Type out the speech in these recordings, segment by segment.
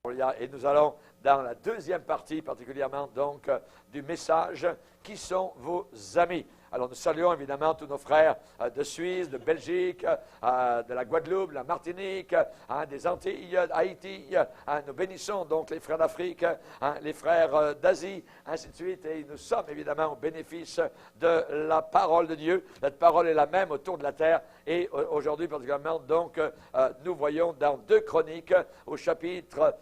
Et nous allons dans la deuxième partie, particulièrement donc du message, qui sont vos amis. Alors nous saluons évidemment tous nos frères de Suisse, de Belgique, de la Guadeloupe, de la Martinique, des Antilles, d'Haïti. Nous bénissons donc les frères d'Afrique, les frères d'Asie, ainsi de suite. Et nous sommes évidemment au bénéfice de la parole de Dieu. Cette parole est la même autour de la terre. Et aujourd'hui particulièrement, donc, nous voyons dans 2 Chroniques, au chapitre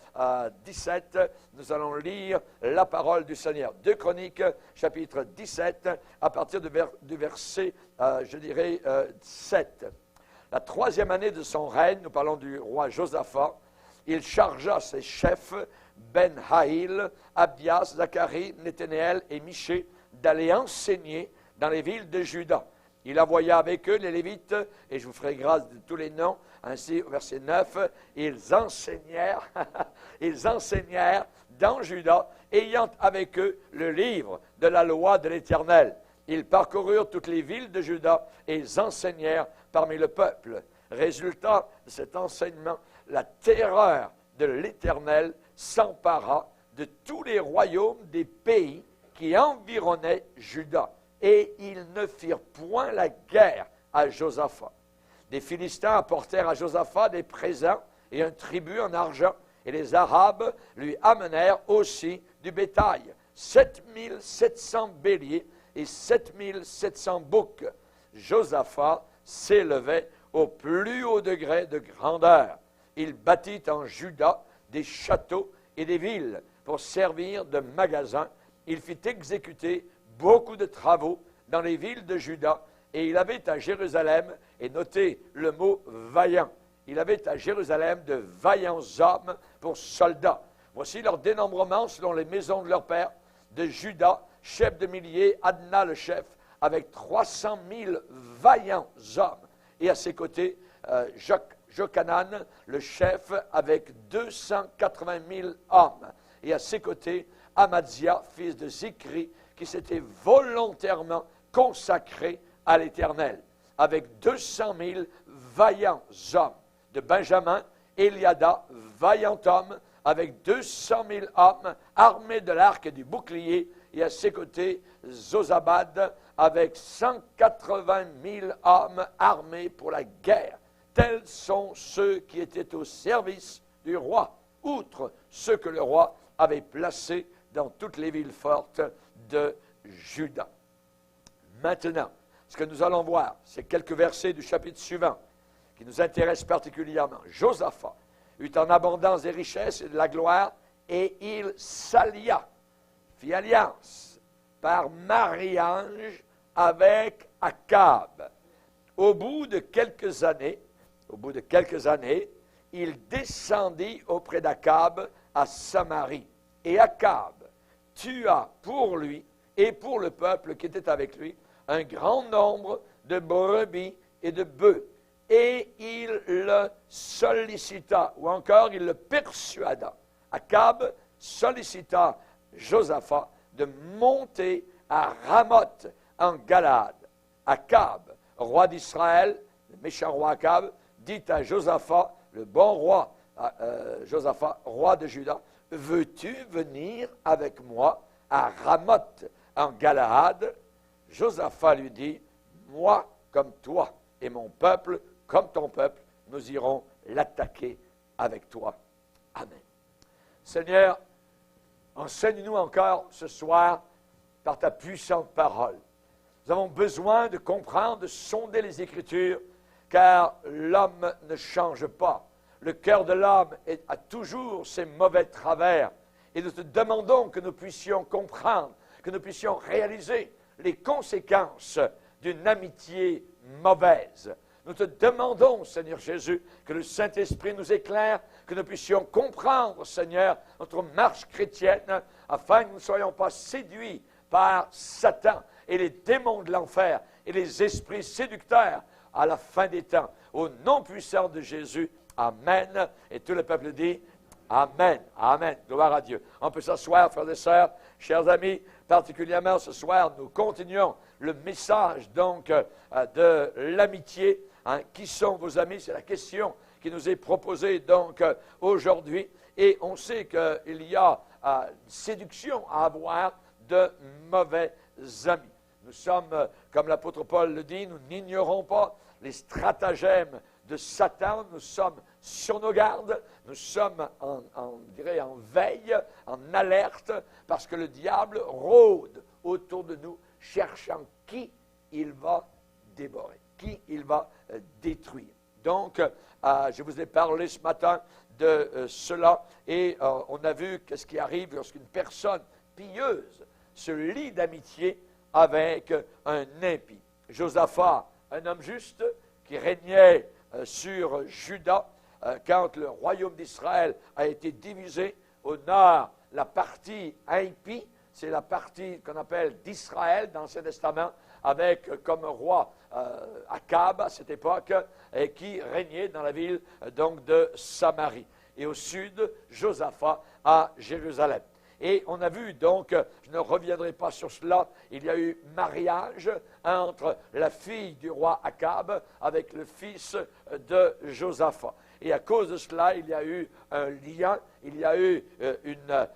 17, nous allons lire la parole du Seigneur. 2 Chroniques, chapitre 17, à partir du verset, 7. La 3e année de son règne, nous parlons du roi Josaphat, il chargea ses chefs, Ben-Haïl, Abdias, Zacharie, Nethanéel et Michée, d'aller enseigner dans les villes de Juda. Il envoya avec eux les Lévites, et je vous ferai grâce de tous les noms. Ainsi, au verset 9, ils enseignèrent dans Juda, ayant avec eux le livre de la loi de l'Éternel. Ils parcoururent toutes les villes de Juda et ils enseignèrent parmi le peuple. Résultat de cet enseignement, la terreur de l'Éternel s'empara de tous les royaumes des pays qui environnaient Juda. Et ils ne firent point la guerre à Josaphat. Des Philistins apportèrent à Josaphat des présents et un tribut en argent, et les Arabes lui amenèrent aussi du bétail, 7700 béliers et 7700 boucs. Josaphat s'élevait au plus haut degré de grandeur. Il bâtit en Juda des châteaux et des villes pour servir de magasins. Il fit exécuter beaucoup de travaux dans les villes de Juda, et il avait à Jérusalem, et notez le mot vaillant, il avait à Jérusalem de vaillants hommes pour soldats. Voici leur dénombrement selon les maisons de leur père. De Juda, chef de milliers, Adna le chef, avec 300 000 vaillants hommes. Et à ses côtés, Jochanan le chef, avec 280 000 hommes. Et à ses côtés, Amadzia, fils de Zikri, qui s'était volontairement consacré à l'Éternel, avec 200 000 vaillants hommes. De Benjamin, Eliada, vaillant homme, avec 200 000 hommes, armés de l'arc et du bouclier, et à ses côtés, Zozabad, avec 180 000 hommes armés pour la guerre. Tels sont ceux qui étaient au service du roi, outre ceux que le roi avait placés dans toutes les villes fortes de Juda. Maintenant, ce que nous allons voir, c'est quelques versets du chapitre suivant qui nous intéressent particulièrement. Josaphat eut en abondance des richesses et de la gloire, et il s'allia, fit alliance par mariage avec Akab. Au bout de quelques années, il descendit auprès d'Akab à Samarie. Et Akab tua pour lui et pour le peuple qui était avec lui un grand nombre de brebis et de bœufs. Et il le sollicita, ou encore il le persuada. Akab sollicita Josaphat de monter à Ramoth en Galade. Akab, roi d'Israël, le méchant roi Akab, dit à Josaphat, le bon roi, Josaphat, roi de Juda, veux-tu venir avec moi à Ramoth en Galaad? Josaphat lui dit, moi comme toi et mon peuple comme ton peuple, nous irons l'attaquer avec toi. Amen. Seigneur, enseigne-nous encore ce soir par ta puissante parole. Nous avons besoin de comprendre, de sonder les Écritures, car l'homme ne change pas. Le cœur de l'homme a toujours ses mauvais travers. Et nous te demandons que nous puissions comprendre, que nous puissions réaliser les conséquences d'une amitié mauvaise. Nous te demandons, Seigneur Jésus, que le Saint-Esprit nous éclaire, que nous puissions comprendre, Seigneur, notre marche chrétienne, afin que nous ne soyons pas séduits par Satan et les démons de l'enfer et les esprits séducteurs à la fin des temps. Au nom puissant de Jésus, Amen. Et tout le peuple dit Amen. Amen. Gloire à Dieu. On peut s'asseoir, frères et sœurs, chers amis. Particulièrement ce soir, nous continuons le message donc de l'amitié. Qui sont vos amis? C'est la question qui nous est proposée donc aujourd'hui. Et on sait qu'il y a séduction à avoir de mauvais amis. Nous sommes, comme l'apôtre Paul le dit, nous n'ignorons pas les stratagèmes de Satan. Nous sommes sur nos gardes, nous sommes en veille, en alerte, parce que le diable rôde autour de nous, cherchant qui il va dévorer, qui il va détruire. Donc, je vous ai parlé ce matin de cela, et on a vu qu'est-ce qui arrive lorsqu'une personne pieuse se lie d'amitié avec un impie. Josaphat, un homme juste qui régnait sur Juda, quand le royaume d'Israël a été divisé au nord, la partie impie, c'est la partie qu'on appelle d'Israël dans l'Ancien Testament, avec comme roi Akab à cette époque, et qui régnait dans la ville donc de Samarie. Et au sud, Josaphat à Jérusalem. Et on a vu donc, je ne reviendrai pas sur cela, il y a eu mariage entre la fille du roi Akab avec le fils de Josaphat. Et à cause de cela, il y a eu un lien, il y a eu une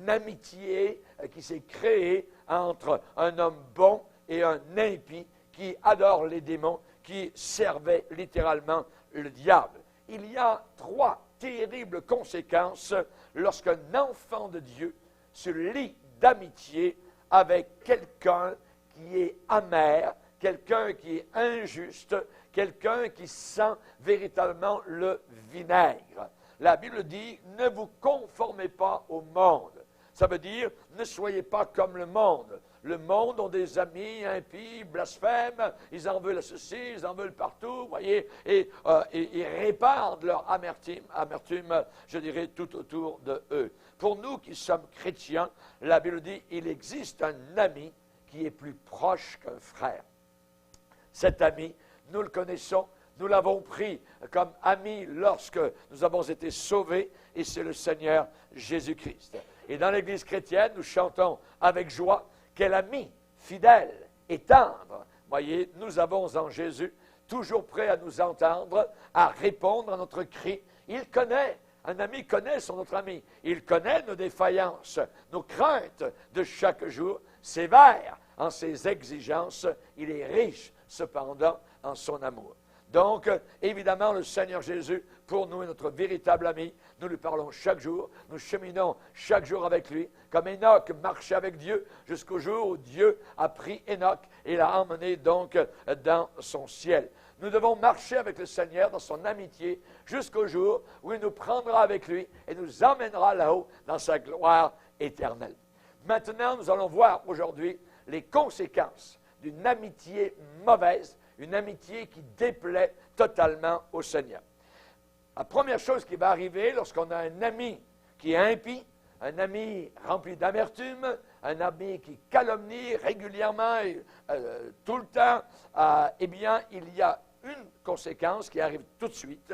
amitié qui s'est créée entre un homme bon et un impie qui adore les démons, qui servait littéralement le diable. Il y a 3 terribles conséquences lorsqu'un enfant de Dieu se lie d'amitié avec quelqu'un qui est amer, quelqu'un qui est injuste, quelqu'un qui sent véritablement le vinaigre. La Bible dit, ne vous conformez pas au monde. Ça veut dire, ne soyez pas comme le monde. Le monde ont des amis impies, blasphèmes, ils en veulent ceci, ils en veulent partout, voyez, et ils répandent leur amertume, je dirais, tout autour de eux. Pour nous qui sommes chrétiens, la Bible dit, il existe un ami qui est plus proche qu'un frère. Cet ami, nous le connaissons, nous l'avons pris comme ami lorsque nous avons été sauvés, et c'est le Seigneur Jésus-Christ. Et dans l'Église chrétienne, nous chantons avec joie, quel ami fidèle et tendre. Voyez, nous avons en Jésus, toujours prêt à nous entendre, à répondre à notre cri. Il connaît, un ami connaît son autre ami. Il connaît nos défaillances, nos craintes de chaque jour, sévère en ses exigences. Il est riche, cependant, en son amour. Donc, évidemment, le Seigneur Jésus, pour nous, est notre véritable ami. Nous lui parlons chaque jour. Nous cheminons chaque jour avec lui. Comme Enoch marchait avec Dieu jusqu'au jour où Dieu a pris Enoch et l'a emmené donc dans son ciel. Nous devons marcher avec le Seigneur dans son amitié jusqu'au jour où il nous prendra avec lui et nous emmènera là-haut dans sa gloire éternelle. Maintenant, nous allons voir aujourd'hui les conséquences d'une amitié mauvaise, une amitié qui déplaît totalement au Seigneur. La première chose qui va arriver lorsqu'on a un ami qui est impie, un ami rempli d'amertume, un ami qui calomnie régulièrement et tout le temps, eh bien, il y a une conséquence qui arrive tout de suite.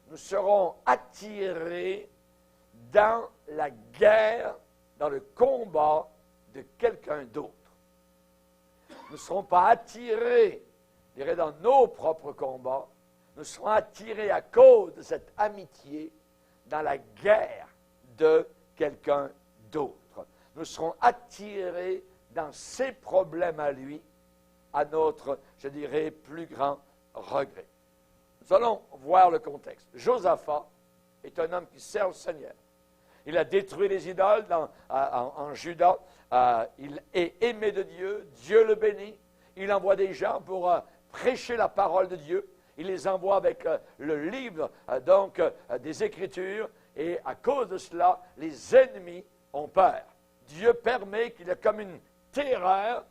Nous serons attirés dans la guerre, dans le combat de quelqu'un d'autre. Nous ne serons pas attirés, je dirais, dans nos propres combats. Nous serons attirés à cause de cette amitié dans la guerre de quelqu'un d'autre. Nous serons attirés dans ses problèmes à lui, à notre, je dirais, plus grand regret. Nous allons voir le contexte. Josaphat est un homme qui sert le Seigneur. Il a détruit les idoles en Juda. Il est aimé de Dieu. Dieu le bénit. Il envoie des gens pour prêcher la parole de Dieu. Il les envoie avec le livre des Écritures. Et à cause de cela, les ennemis ont peur. Dieu permet qu'il y ait comme une terreur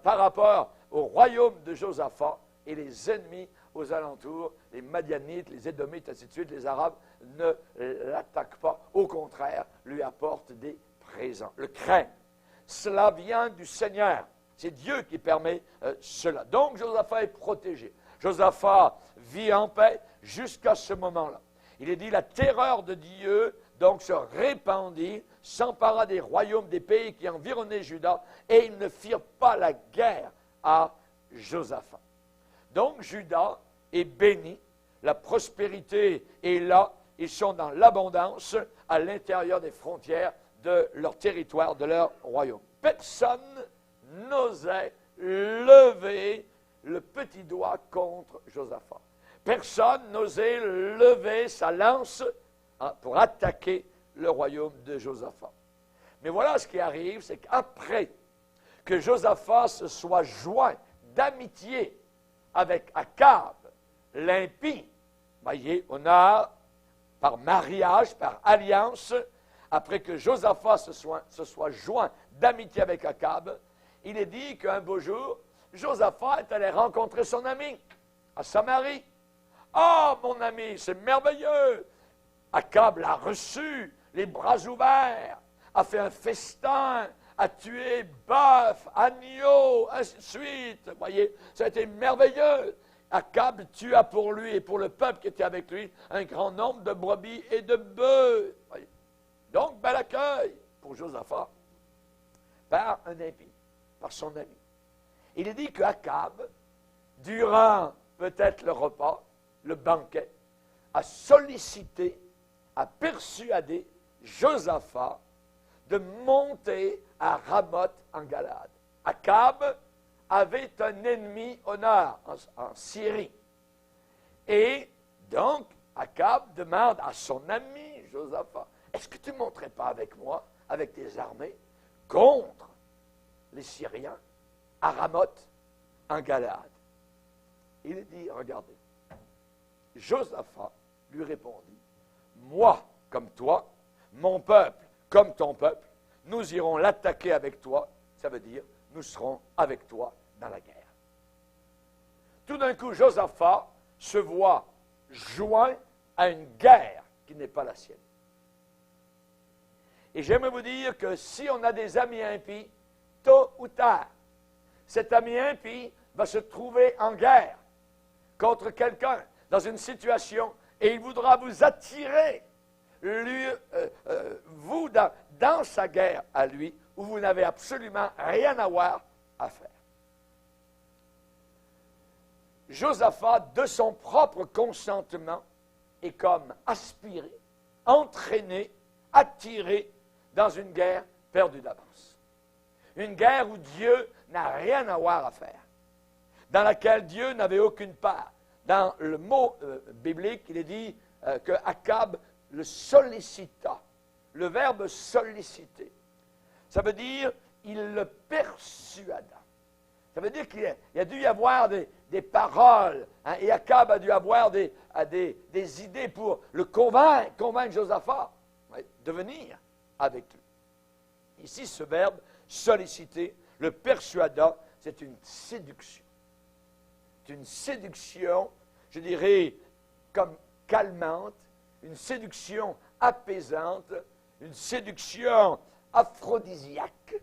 par rapport au royaume de Josaphat. Et les ennemis aux alentours, les Madianites, les Édomites, ainsi de suite, les Arabes, ne l'attaquent pas. Au contraire, lui apportent des présents. Le craignent. Cela vient du Seigneur. C'est Dieu qui permet cela. Donc, Josaphat est protégé. Josaphat vit en paix jusqu'à ce moment-là. Il est dit, la terreur de Dieu donc se répandit, s'empara des royaumes, des pays qui environnaient Juda, et ils ne firent pas la guerre à Josaphat. Donc, Juda est béni, la prospérité est là, ils sont dans l'abondance à l'intérieur des frontières de leur territoire, de leur royaume. Personne n'osait lever le petit doigt contre Josaphat. Personne n'osait lever sa lance pour attaquer le royaume de Josaphat. Mais voilà ce qui arrive, c'est qu'après que Josaphat se soit joint d'amitié avec Akab, l'impie, voyez, on a par mariage, par alliance, après que Josaphat se soit joint d'amitié avec Akab, il est dit qu'un beau jour, Josaphat est allé rencontrer son ami à Samarie. « Ah, mon ami, c'est merveilleux! » Akab l'a reçu, les bras ouverts, a fait un festin, a tué bœuf, agneau, ainsi de suite. Vous voyez, ça a été merveilleux. Akab tua pour lui et pour le peuple qui était avec lui un grand nombre de brebis et de bœufs. Donc, bel accueil pour Josaphat par un impie, par son ami. Il est dit qu'Akab, durant peut-être le repas, le banquet, a sollicité, a persuadé Josaphat de monter à Ramoth en Galade. Akab avait un ennemi au nord, en Syrie. Et donc, Akab demande à son ami Josaphat, est-ce que tu ne monterais pas avec moi, avec tes armées, contre les Syriens, à Ramoth, en Galade? Il dit, regardez, Josaphat lui répondit, moi comme toi, mon peuple comme ton peuple, nous irons l'attaquer avec toi, ça veut dire, nous serons avec toi dans la guerre. Tout d'un coup, Josaphat se voit joint à une guerre qui n'est pas la sienne. Et j'aimerais vous dire que si on a des amis impies, tôt ou tard, cet ami impie va se trouver en guerre contre quelqu'un, dans une situation, et il voudra vous attirer, vous, dans sa guerre à lui, où vous n'avez absolument rien à voir à faire. Josaphat, de son propre consentement, est comme aspiré, entraîné, attiré dans une guerre perdue d'avance. Une guerre où Dieu n'a rien à voir à faire, dans laquelle Dieu n'avait aucune part. Dans le mot biblique, il est dit que Akab le sollicita. Le verbe solliciter, ça veut dire il le persuada. Ça veut dire qu'il a dû y avoir des paroles, hein, et Akab a dû avoir des idées pour le convaincre Josaphat de venir avec lui. Ici, ce verbe solliciter, le persuada, c'est une séduction. C'est une séduction, je dirais, comme calmante, une séduction apaisante, une séduction aphrodisiaque,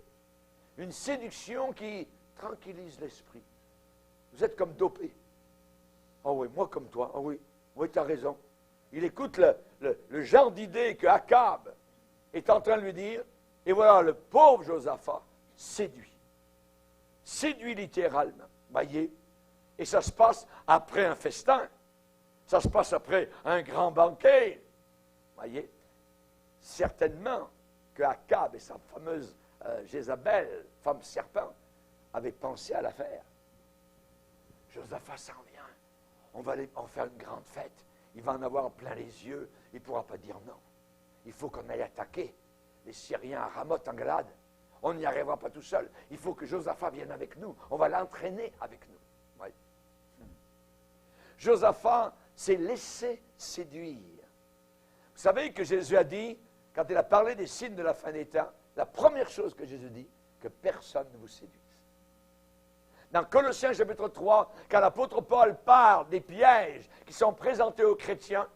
une séduction qui tranquillise l'esprit. Vous êtes comme dopé. Oh oui, moi comme toi. Oh oui, oui, tu as raison. Il écoute le genre d'idée que Akab est en train de lui dire, et voilà, le pauvre Josaphat séduit. Séduit littéralement. Voyez? Et ça se passe après un festin. Ça se passe après un grand banquet. Voyez? Certainement que Akab et sa fameuse Jézabel, femme serpent, avaient pensé à l'affaire. Josaphat s'en vient. On va en faire une grande fête. Il va en avoir plein les yeux. Il ne pourra pas dire non. Il faut qu'on aille attaquer les Syriens à Ramoth en Galade. On n'y arrivera pas tout seul. Il faut que Josaphat vienne avec nous. On va l'entraîner avec nous. Oui. Josaphat s'est laissé séduire. Vous savez que Jésus a dit, quand il a parlé des signes de la fin des temps, la première chose que Jésus dit, que personne ne vous séduise. Dans Colossiens chapitre 3, quand l'apôtre Paul parle des pièges qui sont présentés aux chrétiens,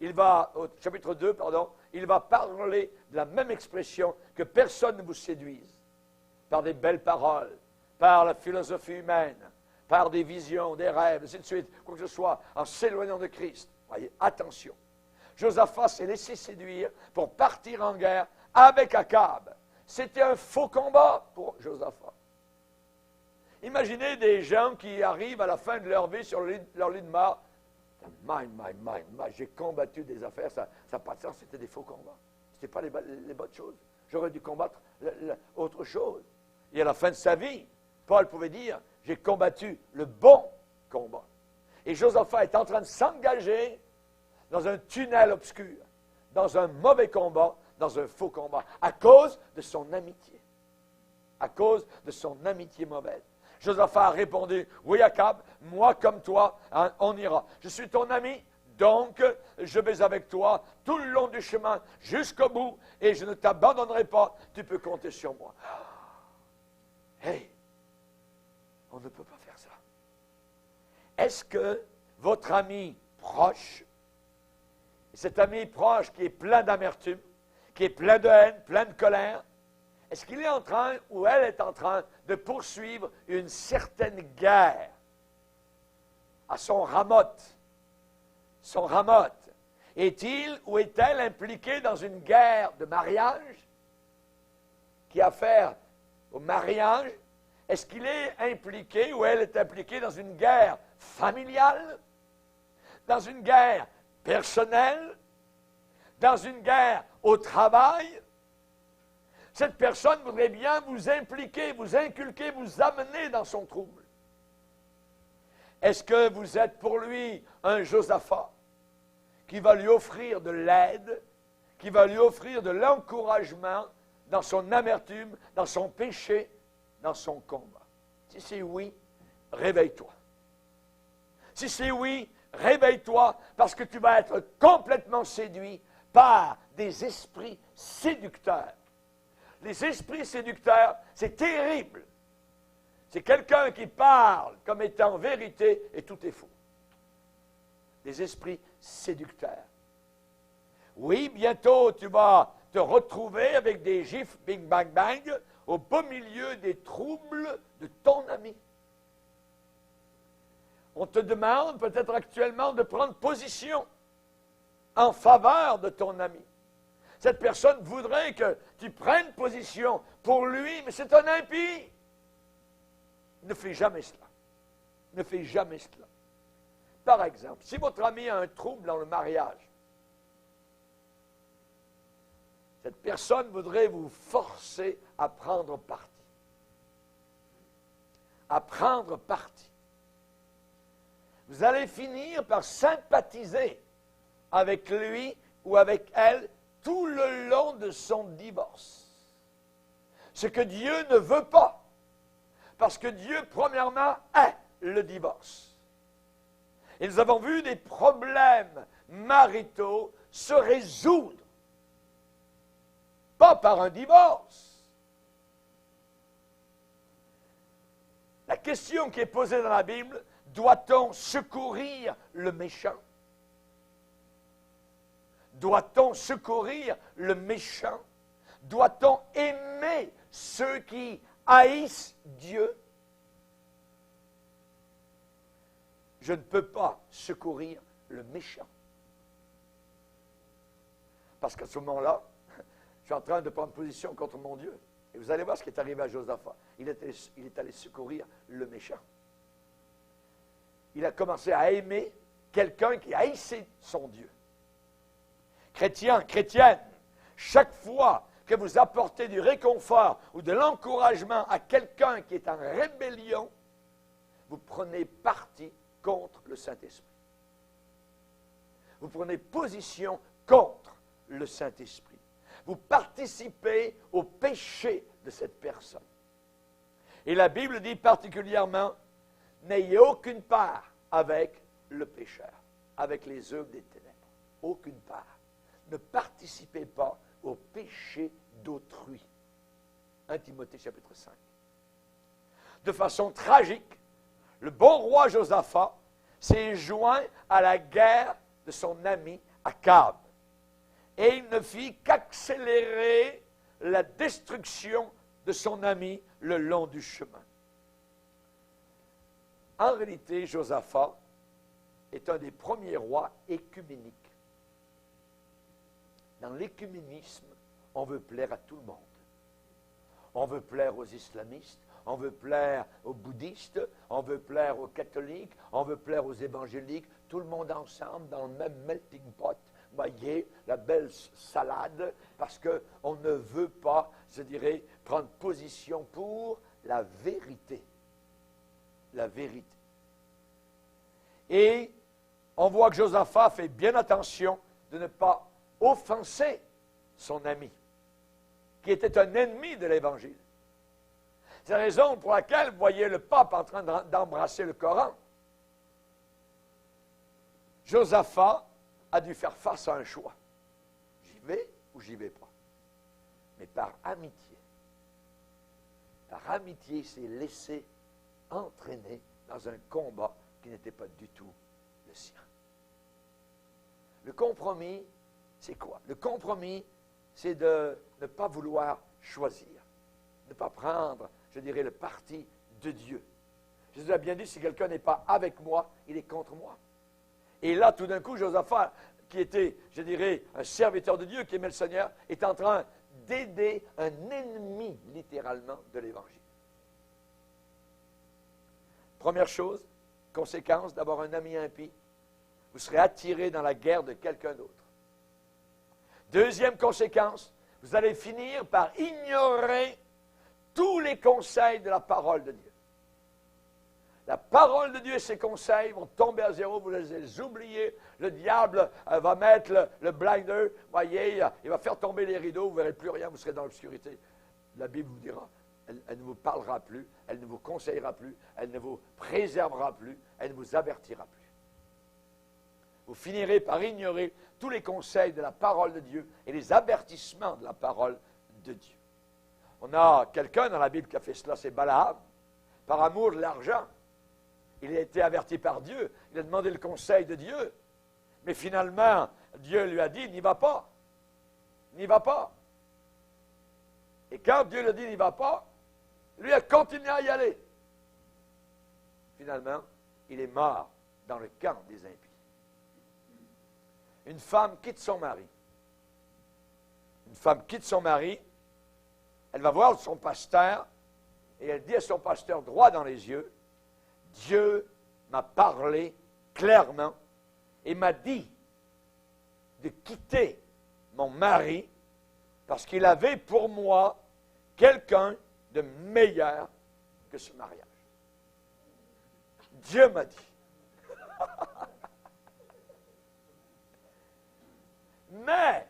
au chapitre 2, il va parler de la même expression, que personne ne vous séduise, par des belles paroles, par la philosophie humaine, par des visions, des rêves, ainsi de suite, quoi que ce soit, en s'éloignant de Christ. Voyez, attention. Josaphat s'est laissé séduire pour partir en guerre avec Akab. C'était un faux combat pour Josaphat. Imaginez des gens qui arrivent à la fin de leur vie sur leur lit de mort. J'ai combattu des affaires, ça n'a pas de sens, c'était des faux combats. Ce n'était pas les bonnes choses. J'aurais dû combattre autre chose. Et à la fin de sa vie, Paul pouvait dire, j'ai combattu le bon combat. Et Josaphat est en train de s'engager dans un tunnel obscur, dans un mauvais combat, dans un faux combat, à cause de son amitié. À cause de son amitié mauvaise. Josaphat a répondu, oui Akab, moi comme toi, hein, on ira. Je suis ton ami, donc je vais avec toi tout le long du chemin jusqu'au bout et je ne t'abandonnerai pas, tu peux compter sur moi. Hey, on ne peut pas faire ça. Est-ce que votre ami proche, cet ami proche qui est plein d'amertume, qui est plein de haine, plein de colère, est-ce qu'il est en train ou elle est en train de poursuivre une certaine guerre à son ramote? Son ramote. Est-il ou est-elle impliqué dans une guerre de mariage qui a affaire au mariage? Est-ce qu'il est impliqué ou elle est impliquée dans une guerre familiale, dans une guerre personnelle, dans une guerre au travail? Cette personne voudrait bien vous impliquer, vous inculquer, vous amener dans son trouble. Est-ce que vous êtes pour lui un Josaphat qui va lui offrir de l'aide, qui va lui offrir de l'encouragement dans son amertume, dans son péché, dans son combat? Si c'est oui, réveille-toi. Si c'est oui, réveille-toi parce que tu vas être complètement séduit par des esprits séducteurs. Les esprits séducteurs, c'est terrible. C'est quelqu'un qui parle comme étant vérité et tout est faux. Des esprits séducteurs. Oui, bientôt tu vas te retrouver avec des gifs bing bang bang au beau milieu des troubles de ton ami. On te demande peut-être actuellement de prendre position en faveur de ton ami. Cette personne voudrait que tu prennes position pour lui, mais c'est un impie. Ne fais jamais cela. Ne fais jamais cela. Par exemple, si votre ami a un trouble dans le mariage, cette personne voudrait vous forcer à prendre parti. À prendre parti. Vous allez finir par sympathiser avec lui ou avec elle tout le long de son divorce. Ce que Dieu ne veut pas. Parce que Dieu, premièrement, est le divorce. Et nous avons vu des problèmes maritaux se résoudre. Pas par un divorce. La question qui est posée dans la Bible, doit-on secourir le méchant? Doit-on secourir le méchant? Doit-on aimer ceux qui haïssent Dieu? Je ne peux pas secourir le méchant. Parce qu'à ce moment-là, je suis en train de prendre position contre mon Dieu. Et vous allez voir ce qui est arrivé à Josaphat. Il est allé secourir le méchant. Il a commencé à aimer quelqu'un qui haïssait son Dieu. Chrétiens, chrétiennes, chaque fois que vous apportez du réconfort ou de l'encouragement à quelqu'un qui est en rébellion, vous prenez parti contre le Saint-Esprit. Vous prenez position contre le Saint-Esprit. Vous participez au péché de cette personne. Et la Bible dit particulièrement, n'ayez aucune part avec le pécheur, avec les œuvres des ténèbres. Aucune part. Ne participez pas au péché d'autrui. 1 Timothée chapitre 5. De façon tragique, le bon roi Josaphat s'est joint à la guerre de son ami Akab. Et il ne fit qu'accélérer la destruction de son ami le long du chemin. En réalité, Josaphat est un des premiers rois écuméniques. Dans l'écuménisme, on veut plaire à tout le monde. On veut plaire aux islamistes, on veut plaire aux bouddhistes, on veut plaire aux catholiques, on veut plaire aux évangéliques, tout le monde ensemble dans le même melting pot. Voyez, la belle salade, parce qu'on ne veut pas, je dirais, prendre position pour la vérité. La vérité. Et on voit que Josaphat fait bien attention de ne pas offenser son ami, qui était un ennemi de l'Évangile. C'est la raison pour laquelle vous voyez le pape en train d'embrasser le Coran. Josaphat a dû faire face à un choix. J'y vais ou j'y vais pas. Mais par amitié. Par amitié, il s'est laissé entraîner dans un combat qui n'était pas du tout le sien. Le compromis, c'est quoi? Le compromis, c'est de ne pas vouloir choisir. Ne pas prendre, je dirais, le parti de Dieu. Jésus a bien dit, si quelqu'un n'est pas avec moi, il est contre moi. Et là, tout d'un coup, Josaphat, qui était, je dirais, un serviteur de Dieu, qui aimait le Seigneur, est en train d'aider un ennemi, littéralement, de l'Évangile. Première chose, conséquence d'avoir un ami impie, vous serez attiré dans la guerre de quelqu'un d'autre. Deuxième conséquence, vous allez finir par ignorer tous les conseils de la parole de Dieu. La parole de Dieu et ses conseils vont tomber à zéro, vous les oubliez. Le diable va mettre le blinder, voyez, il va faire tomber les rideaux, vous ne verrez plus rien, vous serez dans l'obscurité. La Bible vous dira, elle ne vous parlera plus, elle ne vous conseillera plus, elle ne vous préservera plus, elle ne vous avertira plus. Vous finirez par ignorer tous les conseils de la parole de Dieu et les avertissements de la parole de Dieu. On a quelqu'un dans la Bible qui a fait cela, c'est Balaam, par amour de l'argent. Il a été averti par Dieu, il a demandé le conseil de Dieu. Mais finalement, Dieu lui a dit, n'y va pas. N'y va pas. Et quand Dieu lui a dit, n'y va pas, lui a continué à y aller. Finalement, il est mort dans le camp des impies. Une femme quitte son mari. Une femme quitte son mari, elle va voir son pasteur, et elle dit à son pasteur droit dans les yeux, Dieu m'a parlé clairement et m'a dit de quitter mon mari parce qu'il avait pour moi quelqu'un de meilleur que ce mariage. Dieu m'a dit. Mais,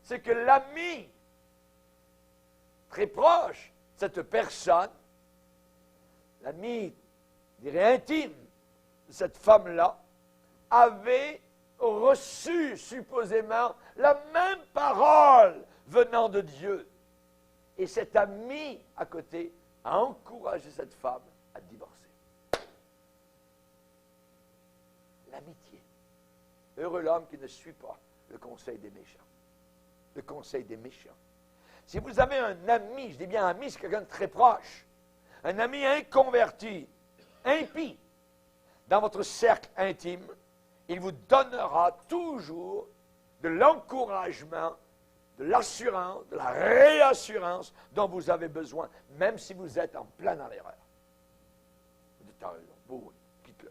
c'est que l'ami très proche, cette personne, l'ami, je dirais intime, de cette femme-là, avait reçu supposément la même parole venant de Dieu. Et cet ami à côté a encouragé cette femme à divorcer. L'amitié. Heureux l'homme qui ne suit pas le conseil des méchants. Le conseil des méchants. Si vous avez un ami, je dis bien ami, c'est quelqu'un de très proche, un ami inconverti, impie, dans votre cercle intime, il vous donnera toujours de l'encouragement, de l'assurance, de la réassurance dont vous avez besoin, même si vous êtes en plein dans l'erreur. Vous dites, bon, quitte-le.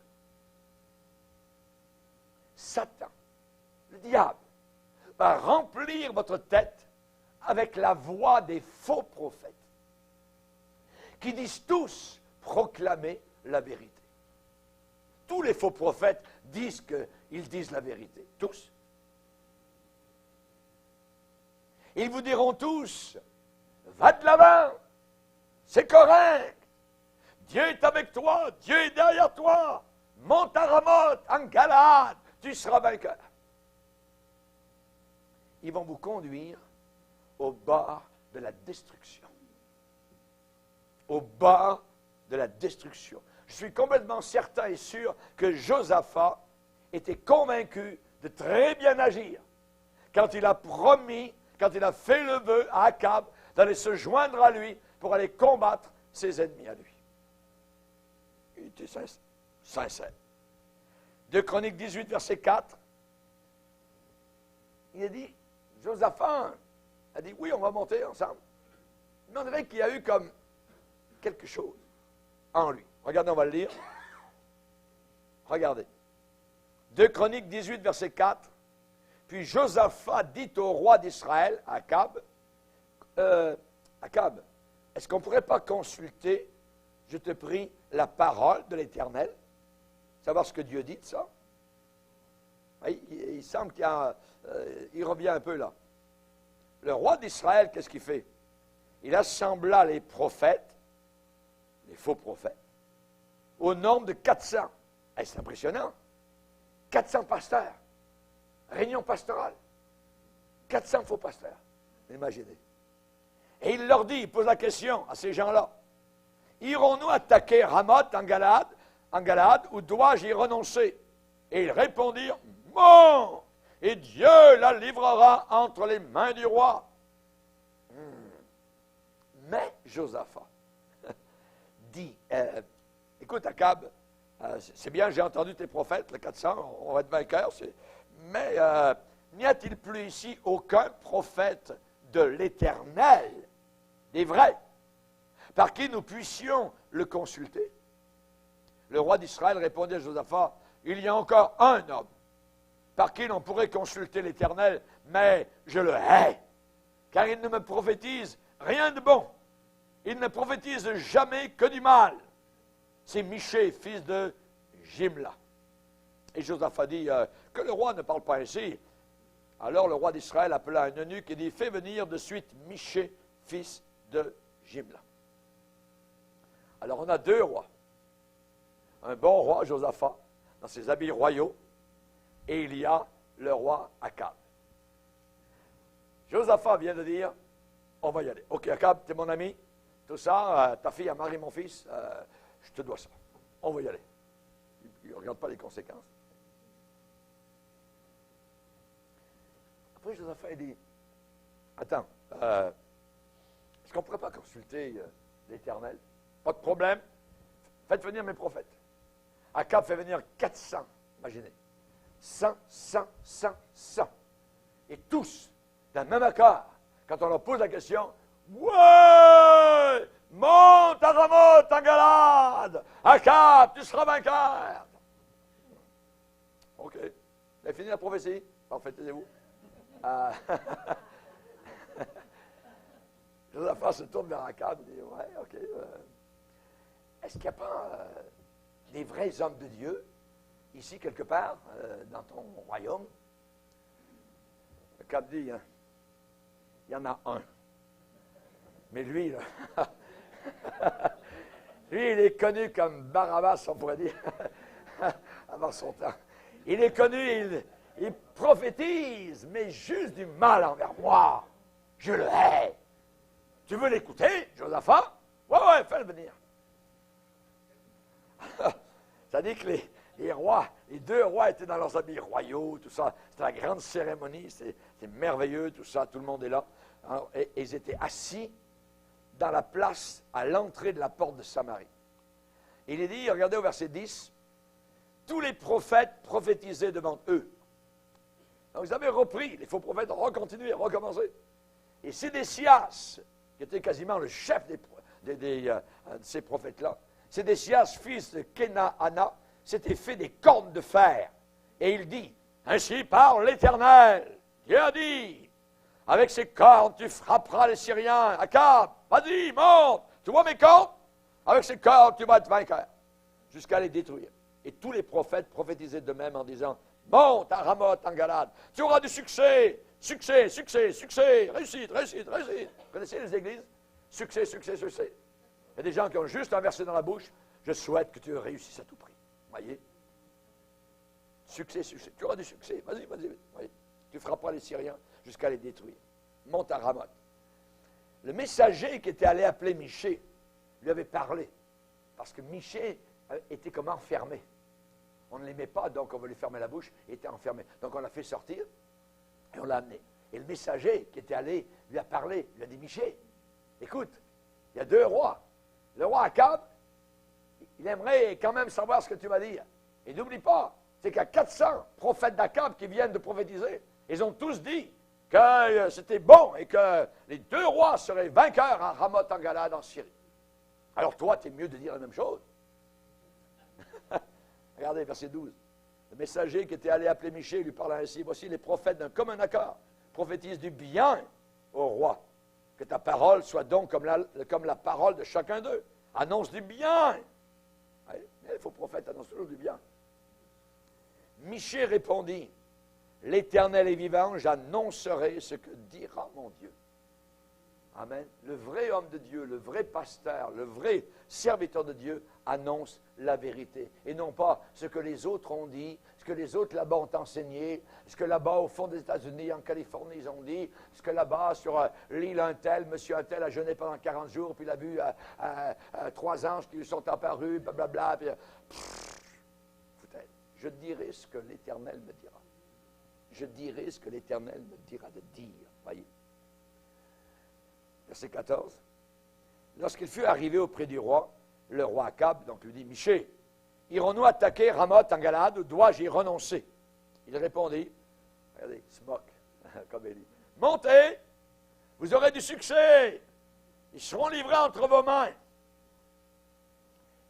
Satan, le diable, va remplir votre tête avec la voix des faux prophètes, qui disent tous proclamer la vérité. Tous les faux prophètes disent qu'ils disent la vérité. Tous. Ils vous diront tous, va de l'avant, c'est correct, Dieu est avec toi, Dieu est derrière toi, monte à Ramoth, en Galade, tu seras vainqueur. Ils vont vous conduire au bord de la destruction. Au bord de la destruction. Je suis complètement certain et sûr que Josaphat était convaincu de très bien agir quand il a promis, quand il a fait le vœu à Akab d'aller se joindre à lui pour aller combattre ses ennemis à lui. Il était sincère. 2 Chroniques 18, verset 4. Il a dit, Josaphat a dit, oui, on va monter ensemble. Mais on dirait qu'il y a eu comme quelque chose en lui. Regardez, on va le lire. Regardez. 2 Chroniques 18, verset 4. Puis Josaphat dit au roi d'Israël, Akab, Akab, est-ce qu'on ne pourrait pas consulter, je te prie, la parole de l'Éternel? Savoir ce que Dieu dit de ça? Il semble qu'il revient un peu là. Le roi d'Israël, qu'est-ce qu'il fait? Il assembla les prophètes, les faux prophètes, au nombre de 400. C'est impressionnant. 400 pasteurs. Réunion pastorale. 400 faux pasteurs. Imaginez. Et il leur dit, il pose la question à ces gens-là. Irons-nous attaquer Ramoth en Galade, ou dois-je y renoncer? Et ils répondirent, bon, et Dieu la livrera entre les mains du roi. Mais Josaphat dit, écoute Akab, c'est bien, j'ai entendu tes prophètes, les 400, on va être vainqueurs, mais n'y a-t-il plus ici aucun prophète de l'Éternel, des vrais, par qui nous puissions le consulter? Le roi d'Israël répondit à Josaphat, il y a encore un homme par qui l'on pourrait consulter l'Éternel, mais je le hais, car il ne me prophétise rien de bon. Il ne prophétise jamais que du mal. C'est Michée, fils de Jimla. Et Josaphat dit, que le roi ne parle pas ainsi. Alors le roi d'Israël appela un eunuque et dit, fais venir de suite Michée, fils de Jimla. Alors on a 2 rois. Un bon roi, Josaphat, dans ses habits royaux, et il y a le roi Akab. Josaphat vient de dire, on va y aller. Ok, Akab, tu es mon ami, tout ça, ta fille a marié mon fils, je te dois ça. On va y aller. Il ne regarde pas les conséquences. Après, Josaphat dit, attends, est-ce qu'on ne pourrait pas consulter l'Éternel? Pas de problème, faites venir mes prophètes. Akab fait venir 400, imaginez. 100. Et tous, d'un même accord, quand on leur pose la question, ouais, monte à Ramoth en Galade, Akab, tu seras vainqueur. Ok, vous avez fini la prophétie? Parfait, taisez-vous. Josaphat se tourne vers Akab et dit, ouais, ok. Est-ce qu'il n'y a pas des vrais hommes de Dieu ici, quelque part, dans ton royaume? Akab dit, hein, il y en a un. Mais lui, là, lui, il est connu comme Barabbas, on pourrait dire, avant son temps. Il est connu, il prophétise, mais juste du mal envers moi. Je le hais. Tu veux l'écouter, Josaphat? Ouais, fais-le venir. Ça dit que les rois, les 2 rois étaient dans leurs habits royaux, tout ça. C'était la grande cérémonie, c'est merveilleux, tout ça, tout le monde est là. Alors, et ils étaient assis dans la place à l'entrée de la porte de Samarie. Il est dit, regardez au verset 10, tous les prophètes prophétisaient devant eux. Donc ils avaient repris, les faux prophètes ont recontinué, recommencé. Et Sédécias, qui était quasiment le chef de ces prophètes-là, Sédécias, fils de Kenaana, s'était fait des cornes de fer. Et il dit, ainsi parle l'Éternel. Dieu a dit, avec ces cornes, tu frapperas les Syriens. Akab, vas-y, monte. Tu vois mes cornes? Avec ces cornes, tu vas être vainqueur. Jusqu'à les détruire. Et tous les prophètes prophétisaient de même en disant, monte à Ramoth en Galade. Tu auras du succès. Succès. Réussite. Vous connaissez les églises? Succès. Il y a des gens qui ont juste un verset dans la bouche. Je souhaite que tu réussisses à tout prix. Voyez? Succès. Tu auras du succès. Vas-y. Voyez? Tu frapperas les Syriens jusqu'à les détruire. Monte à Ramoth. Le messager qui était allé appeler Michée lui avait parlé. Parce que Michée était comme enfermé. On ne l'aimait pas, donc on veut lui fermer la bouche. Il était enfermé. Donc on l'a fait sortir et on l'a amené. Et le messager qui était allé lui a parlé. Il a dit, Michée, écoute, il y a 2 rois. Le roi Akab, il aimerait quand même savoir ce que tu vas dire. Et n'oublie pas, c'est qu'il y a 400 prophètes d'Akab qui viennent de prophétiser. Ils ont tous dit que c'était bon et que les 2 rois seraient vainqueurs à Ramoth en Galade en Syrie. Alors toi, tu es mieux de dire la même chose. Regardez, verset 12. Le messager qui était allé appeler Michée lui parla ainsi. Voici les prophètes d'un commun accord prophétisent du bien au roi. Que ta parole soit donc comme la parole de chacun d'eux. Annonce du bien. Oui, les faux prophètes annoncent toujours du bien. Michée répondit, l'Éternel est vivant, j'annoncerai ce que dira mon Dieu. Amen. Le vrai homme de Dieu, le vrai pasteur, le vrai serviteur de Dieu annonce la vérité. Et non pas ce que les autres ont dit, ce que les autres là-bas ont enseigné, ce que là-bas au fond des États-Unis, en Californie, ils ont dit, ce que là-bas sur l'île un tel, monsieur un tel a jeûné pendant 40 jours, puis il a vu 3 anges qui lui sont apparus, blablabla. Puis, je dirai ce que l'Éternel me dira. Je dirai ce que l'Éternel me dira de dire. Voyez. Verset 14. Lorsqu'il fut arrivé auprès du roi, le roi Akab donc lui dit, Michée, irons-nous attaquer Ramoth en Galade ou dois-je y renoncer? Il répondit, regardez, il se moque, comme il dit, montez, vous aurez du succès, ils seront livrés entre vos mains.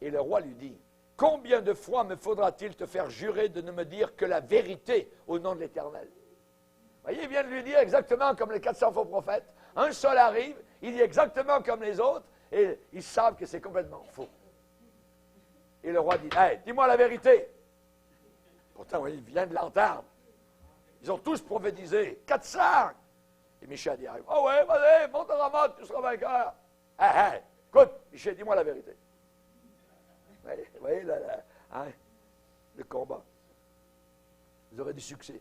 Et le roi lui dit, combien de fois me faudra-t-il te faire jurer de ne me dire que la vérité au nom de l'Éternel? Voyez, il vient de lui dire exactement comme les 400 faux prophètes. Un seul arrive, il dit exactement comme les autres, et ils savent que c'est complètement faux. Et le roi dit, hey, dis-moi la vérité. Pourtant, il vient de l'entendre. Ils ont tous prophétisé, 400. Et Michée dit, oh ouais, vas-y, monte à Ramoth, tu seras vainqueur. Hey, écoute, Michée, dis-moi la vérité. Vous voyez, le combat. Vous aurez du succès.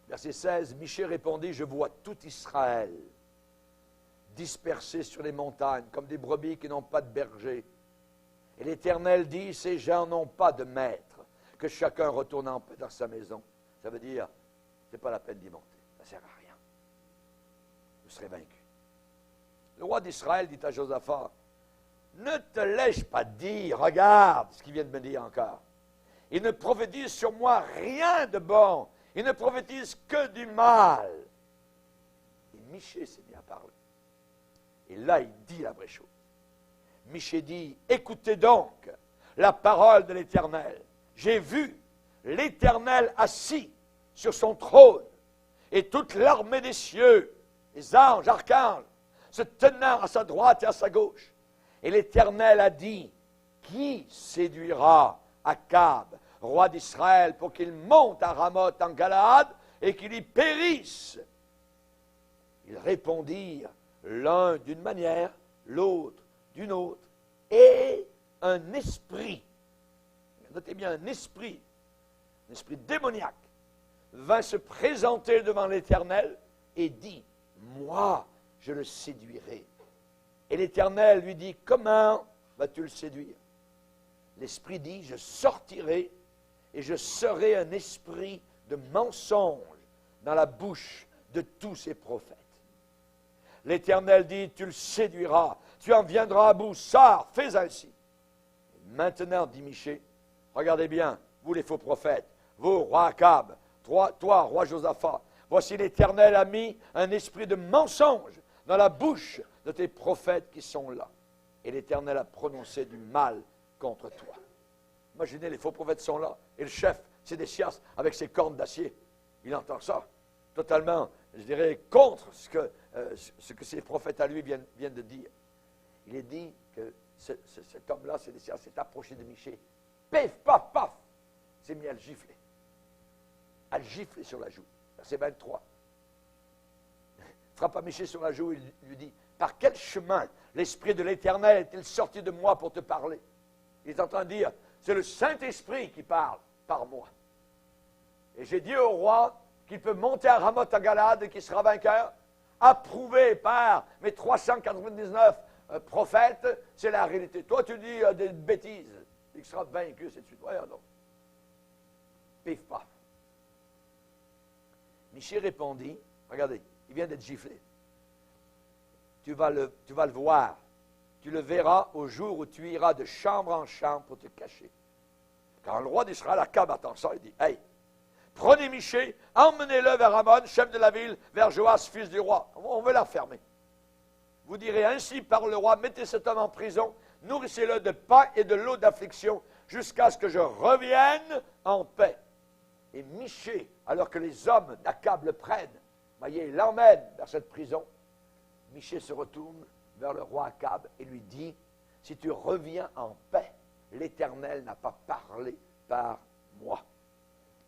Verset 16, Michée répondit, je vois tout Israël dispersé sur les montagnes, comme des brebis qui n'ont pas de berger. Et l'Éternel dit, ces gens n'ont pas de maître, que chacun retourne en paix dans sa maison. Ça veut dire, ce n'est pas la peine d'y monter, ça ne sert à rien. Vous serez vaincu. Le roi d'Israël dit à Josaphat, ne te laisse pas dire, regarde ce qu'il vient de me dire encore. Il ne prophétise sur moi rien de bon. Il ne prophétise que du mal. Et Michée s'est mis à parler. Et là, il dit la vraie chose. Michée dit, écoutez donc la parole de l'Éternel. J'ai vu l'Éternel assis sur son trône et toute l'armée des cieux, les anges, archanges, se tenant à sa droite et à sa gauche. Et l'Éternel a dit, qui séduira Akab, roi d'Israël, pour qu'il monte à Ramoth en Galade et qu'il y périsse? Ils répondirent, l'un d'une manière, l'autre d'une autre, et un esprit, notez bien un esprit démoniaque, vint se présenter devant l'Éternel et dit, moi, je le séduirai. Et l'Éternel lui dit, comment vas-tu le séduire? L'esprit dit, je sortirai et je serai un esprit de mensonge dans la bouche de tous ces prophètes. L'Éternel dit, tu le séduiras, tu en viendras à bout, sors, fais ainsi. Et maintenant, dit Michée, regardez bien, vous les faux prophètes, vous, roi Akab, toi, roi Josaphat, voici l'Éternel a mis un esprit de mensonge dans la bouche de tes prophètes qui sont là. Et l'Éternel a prononcé du mal contre toi. Imaginez, les faux prophètes sont là, et le chef, c'est Décias, avec ses cornes d'acier. Il entend ça, totalement, je dirais, contre ce que ces prophètes à lui viennent de dire. Il est dit que cet homme-là, c'est Décias, s'est approché de Michée. Pif, paf, paf, s'est mis à le gifler. À le gifler sur la joue. Verset 23. Frappe à Michée sur la joue, il lui dit, par quel chemin l'Esprit de l'Éternel est-il sorti de moi pour te parler? Il est en train de dire, c'est le Saint-Esprit qui parle par moi. Et j'ai dit au roi qu'il peut monter à Ramoth en Galade et qu'il sera vainqueur, approuvé par mes 399 prophètes, c'est la réalité. Toi, tu dis des bêtises, et qu'il sera vaincu, c'est de suite. Voyons donc. Pif, paf. Michée répondit, regardez, il vient d'être giflé. Tu vas le voir. Tu le verras au jour où tu iras de chambre en chambre pour te cacher. Quand le roi d'Israël, Akab, attend ça, il dit, hey, prenez Michée, emmenez-le vers Amon, chef de la ville, vers Joas, fils du roi. On veut l'enfermer. vous direz ainsi par le roi, mettez cet homme en prison, nourrissez-le de pain et de l'eau d'affliction, jusqu'à ce que je revienne en paix. Et Michée, alors que les hommes d'Akab le prennent, voyez, il l'emmène vers cette prison. Michée se retourne vers le roi Akab et lui dit, si tu reviens en paix, l'Éternel n'a pas parlé par moi.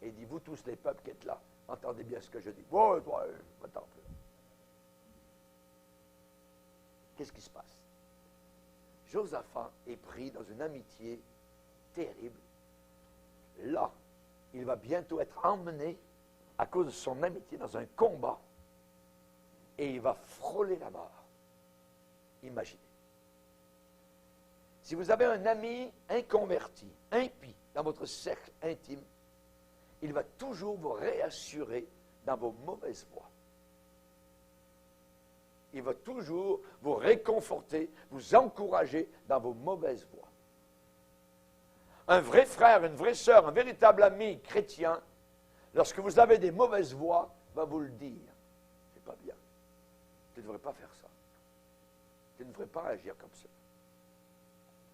Et il dit, vous tous les peuples qui êtes là, entendez bien ce que je dis. Ouais, toi, attends un peu. Qu'est-ce qui se passe? Josaphat est pris dans une amitié terrible. Là, il va bientôt être emmené, à cause de son amitié, dans un combat, et il va frôler la mort. Imaginez. Si vous avez un ami inconverti, impie, dans votre cercle intime, il va toujours vous réassurer dans vos mauvaises voies. Il va toujours vous réconforter, vous encourager dans vos mauvaises voies. Un vrai frère, une vraie sœur, un véritable ami chrétien, lorsque vous avez des mauvaises voies, va vous le dire. C'est pas bien. Tu ne devrais pas faire ça. Tu ne devrais pas agir comme ça.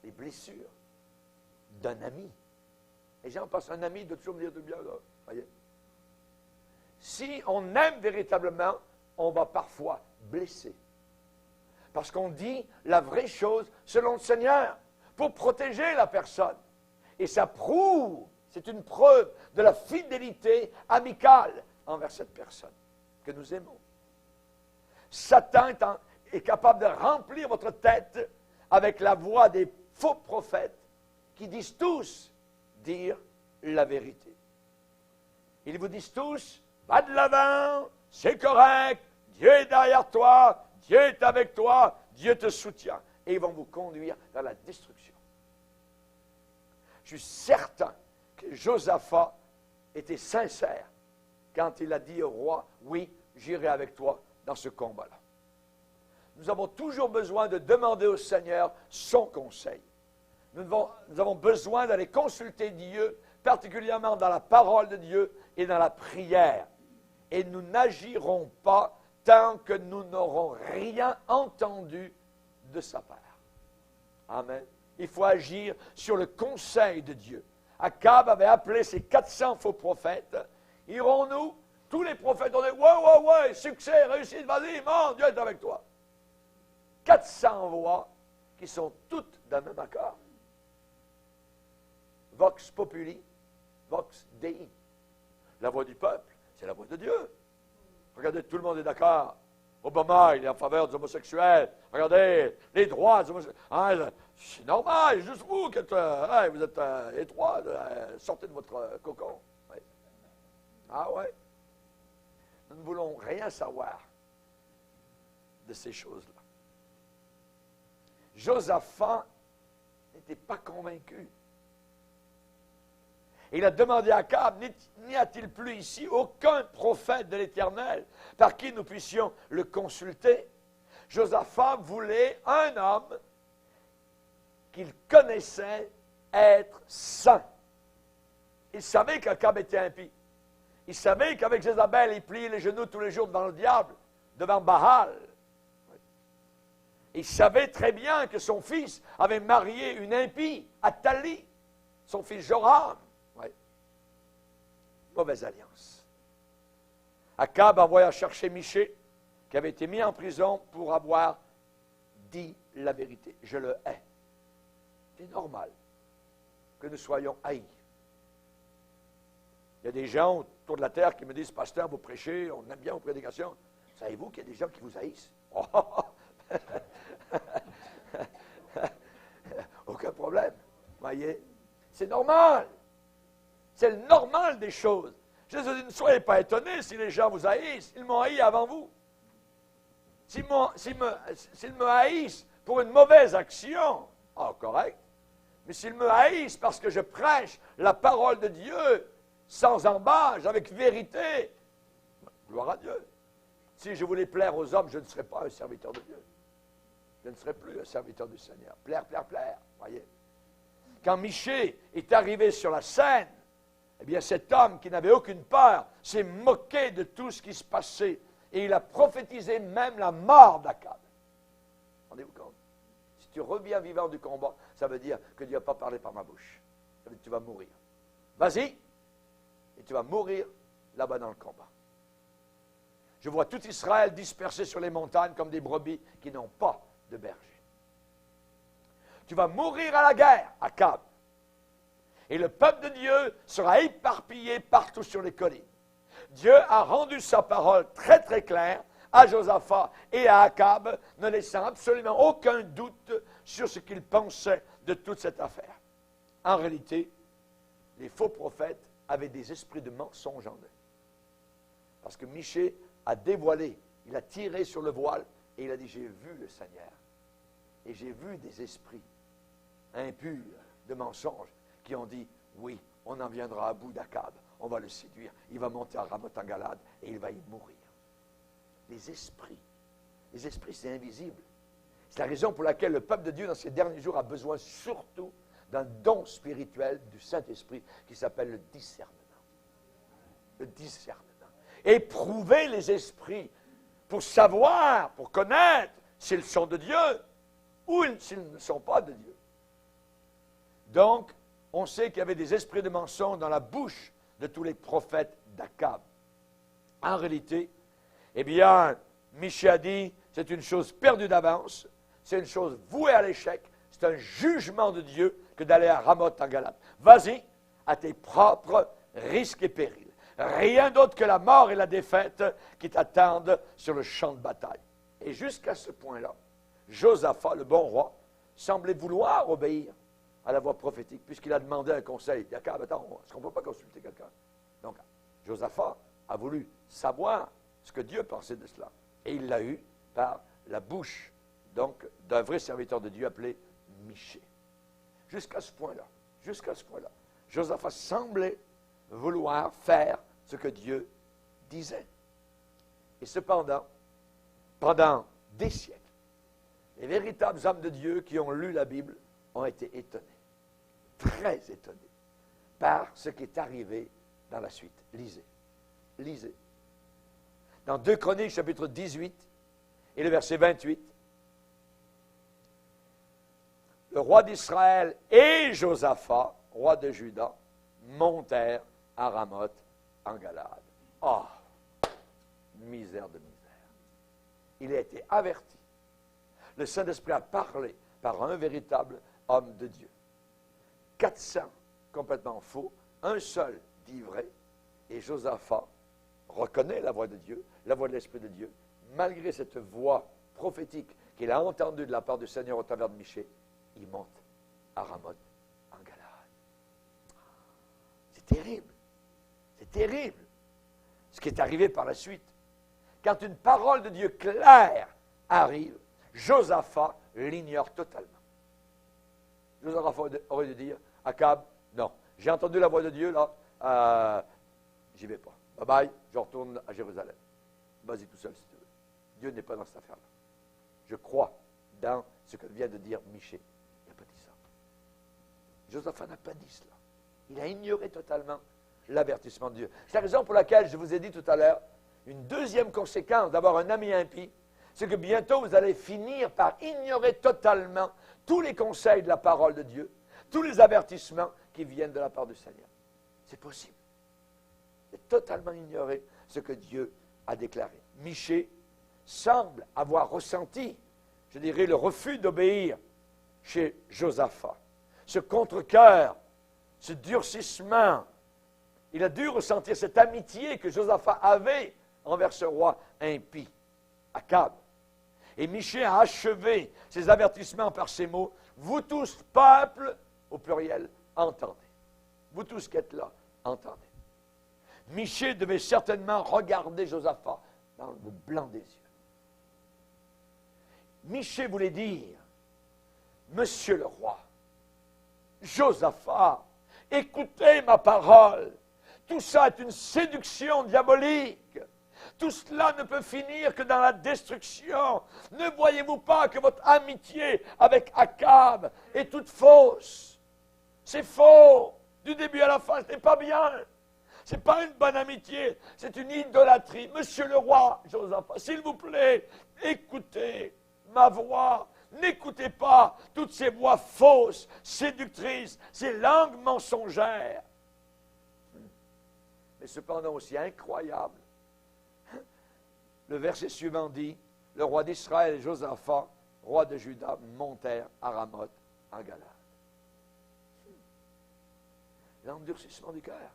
Les blessures d'un ami. Les gens passent un ami de toujours me dire du bien. Là. Voyez? Si on aime véritablement, on va parfois blesser. Parce qu'on dit la vraie chose selon le Seigneur, pour protéger la personne. Et ça prouve, c'est une preuve de la fidélité amicale envers cette personne que nous aimons. Satan est capable de remplir votre tête avec la voix des faux prophètes qui disent tous dire la vérité. Ils vous disent tous, va de l'avant, c'est correct, Dieu est derrière toi, Dieu est avec toi, Dieu te soutient. Et ils vont vous conduire vers la destruction. Je suis certain que Josaphat était sincère quand il a dit au roi, oui, j'irai avec toi dans ce combat-là. Nous avons toujours besoin de demander au Seigneur son conseil. Nous avons besoin d'aller consulter Dieu, particulièrement dans la parole de Dieu et dans la prière. Et nous n'agirons pas tant que nous n'aurons rien entendu de sa part. Amen. Il faut agir sur le conseil de Dieu. Akab avait appelé ses 400 faux prophètes. Irons-nous? Tous les prophètes ont dit, ouais, succès, réussite, vas-y, monte, Dieu est avec toi. 400 voix qui sont toutes d'un même accord. Vox populi, vox Dei. La voix du peuple, c'est la voix de Dieu. Regardez, tout le monde est d'accord. Obama, il est en faveur des homosexuels. Regardez, les droits des homosexuels. Ah, c'est normal, juste vous qui êtes, vous êtes étroits, sortez de votre cocon. Oui. Ah ouais. Nous ne voulons rien savoir de ces choses-là. Josaphat n'était pas convaincu. Il a demandé à Akab, n'y a-t-il plus ici aucun prophète de l'Éternel par qui nous puissions le consulter? Josaphat voulait un homme qu'il connaissait être saint. Il savait qu'Akab était impie. Il savait qu'avec Jézabel, il pliait les genoux tous les jours devant le diable, devant Baal. Il savait très bien que son fils avait marié une impie, Athalie, son fils Joram. Oui. Mauvaise alliance. Akab envoya chercher Michée, qui avait été mis en prison pour avoir dit la vérité. Je le hais. C'est normal que nous soyons haïs. Il y a des gens autour de la terre qui me disent, pasteur, vous prêchez, on aime bien vos prédications. Savez-vous qu'il y a des gens qui vous haïssent? Aucun problème. Voyez? C'est normal. C'est le normal des choses. Jésus dit, ne soyez pas étonnés si les gens vous haïssent. Ils m'ont haï avant vous. S'ils me haïssent pour une mauvaise action, correct. Mais s'ils me haïssent parce que je prêche la parole de Dieu sans embâche, avec vérité, gloire à Dieu. Si je voulais plaire aux hommes, je ne serais pas un serviteur de Dieu. Je ne serais plus un serviteur du Seigneur. Plaire, voyez. Quand Michée est arrivé sur la scène, eh bien cet homme qui n'avait aucune peur s'est moqué de tout ce qui se passait et il a prophétisé même la mort d'Akab. Rendez-vous compte? Si tu reviens vivant du combat, ça veut dire que Dieu n'a pas parlé par ma bouche. Ça veut dire que tu vas mourir. Vas-y, et tu vas mourir là-bas dans le combat. Je vois tout Israël dispersé sur les montagnes comme des brebis qui n'ont pas de berger. Tu vas mourir à la guerre, Akab. Et le peuple de Dieu sera éparpillé partout sur les collines. Dieu a rendu sa parole très très claire à Josaphat et à Akab, ne laissant absolument aucun doute sur ce qu'ils pensaient de toute cette affaire. En réalité, les faux prophètes avaient des esprits de mensonge en eux. Parce que Michée a dévoilé, il a tiré sur le voile et il a dit, j'ai vu le Seigneur. Et j'ai vu des esprits impurs de mensonges qui ont dit, oui, on en viendra à bout d'Akab, on va le séduire, il va monter à Ramoth en Galade et il va y mourir. Les esprits c'est invisible. C'est la raison pour laquelle le peuple de Dieu dans ces derniers jours a besoin surtout d'un don spirituel du Saint-Esprit qui s'appelle le discernement. Le discernement. Éprouver les esprits pour savoir, pour connaître s'ils sont de Dieu ou s'ils ne sont pas de Dieu. Donc, on sait qu'il y avait des esprits de mensonge dans la bouche de tous les prophètes d'Akab. En réalité, eh bien, Michée a dit, c'est une chose perdue d'avance, c'est une chose vouée à l'échec, c'est un jugement de Dieu que d'aller à Ramoth en Galade. Vas-y, à tes propres risques et périls. Rien d'autre que la mort et la défaite qui t'attendent sur le champ de bataille. Et jusqu'à ce point-là, Josaphat, le bon roi, semblait vouloir obéir à la voix prophétique, puisqu'il a demandé un conseil. Akab, attends, est-ce qu'on ne peut pas consulter quelqu'un? Donc, Josaphat a voulu savoir ce que Dieu pensait de cela. Et il l'a eu par la bouche, donc, d'un vrai serviteur de Dieu appelé Michée. Jusqu'à ce point-là, Josaphat semblait vouloir faire ce que Dieu disait. Et cependant, pendant des siècles, les véritables hommes de Dieu qui ont lu la Bible ont été étonnés, très étonnés, par ce qui est arrivé dans la suite. Lisez. Dans 2 Chroniques, chapitre 18, et le verset 28, le roi d'Israël et Josaphat, roi de Juda, montèrent à Ramoth en Galade. Ah, misère de misère. Il a été averti. Le Saint-Esprit a parlé par un véritable homme de Dieu. 400 complètement faux, un seul dit vrai, et Josaphat reconnaît la voix de Dieu, la voix de l'Esprit de Dieu, malgré cette voix prophétique qu'il a entendue de la part du Seigneur au travers de Michée, il monte à Ramoth en Galade. C'est terrible. C'est terrible ce qui est arrivé par la suite. Quand une parole de Dieu claire arrive, Josaphat l'ignore totalement. Josaphat aurait dû dire, Akab, non, j'ai entendu la voix de Dieu, là, j'y vais pas. Bye bye, je retourne à Jérusalem. Vas-y tout seul si tu veux. Dieu n'est pas dans cette affaire-là. Je crois dans ce que vient de dire Michée. Il n'a pas dit ça. Josaphat n'a pas dit cela. Il a ignoré totalement l'avertissement de Dieu. C'est la raison pour laquelle je vous ai dit tout à l'heure, une deuxième conséquence d'avoir un ami impie, c'est que bientôt vous allez finir par ignorer totalement tous les conseils de la parole de Dieu, tous les avertissements qui viennent de la part du Seigneur. C'est possible. De totalement ignorer ce que Dieu a déclaré. Michée semble avoir ressenti, je dirais, le refus d'obéir chez Josaphat. Ce contre-cœur, ce durcissement, il a dû ressentir cette amitié que Josaphat avait envers ce roi impie, Akab. Et Michée a achevé ses avertissements par ces mots. Vous tous, peuple, au pluriel, entendez. Vous tous qui êtes là, entendez. Michée devait certainement regarder Josaphat dans le blanc des yeux. Michée voulait dire, Monsieur le roi, Josaphat, écoutez ma parole. Tout ça est une séduction diabolique. Tout cela ne peut finir que dans la destruction. Ne voyez-vous pas que votre amitié avec Akab est toute fausse? C'est faux. Du début à la fin, ce n'est pas bien. Ce n'est pas une bonne amitié, c'est une idolâtrie. Monsieur le roi, Josaphat, s'il vous plaît, écoutez ma voix. N'écoutez pas toutes ces voix fausses, séductrices, ces langues mensongères. Mais cependant aussi incroyable. Le verset suivant dit, le roi d'Israël et Josaphat, roi de Juda, montèrent à Ramoth en Galade. L'endurcissement du cœur.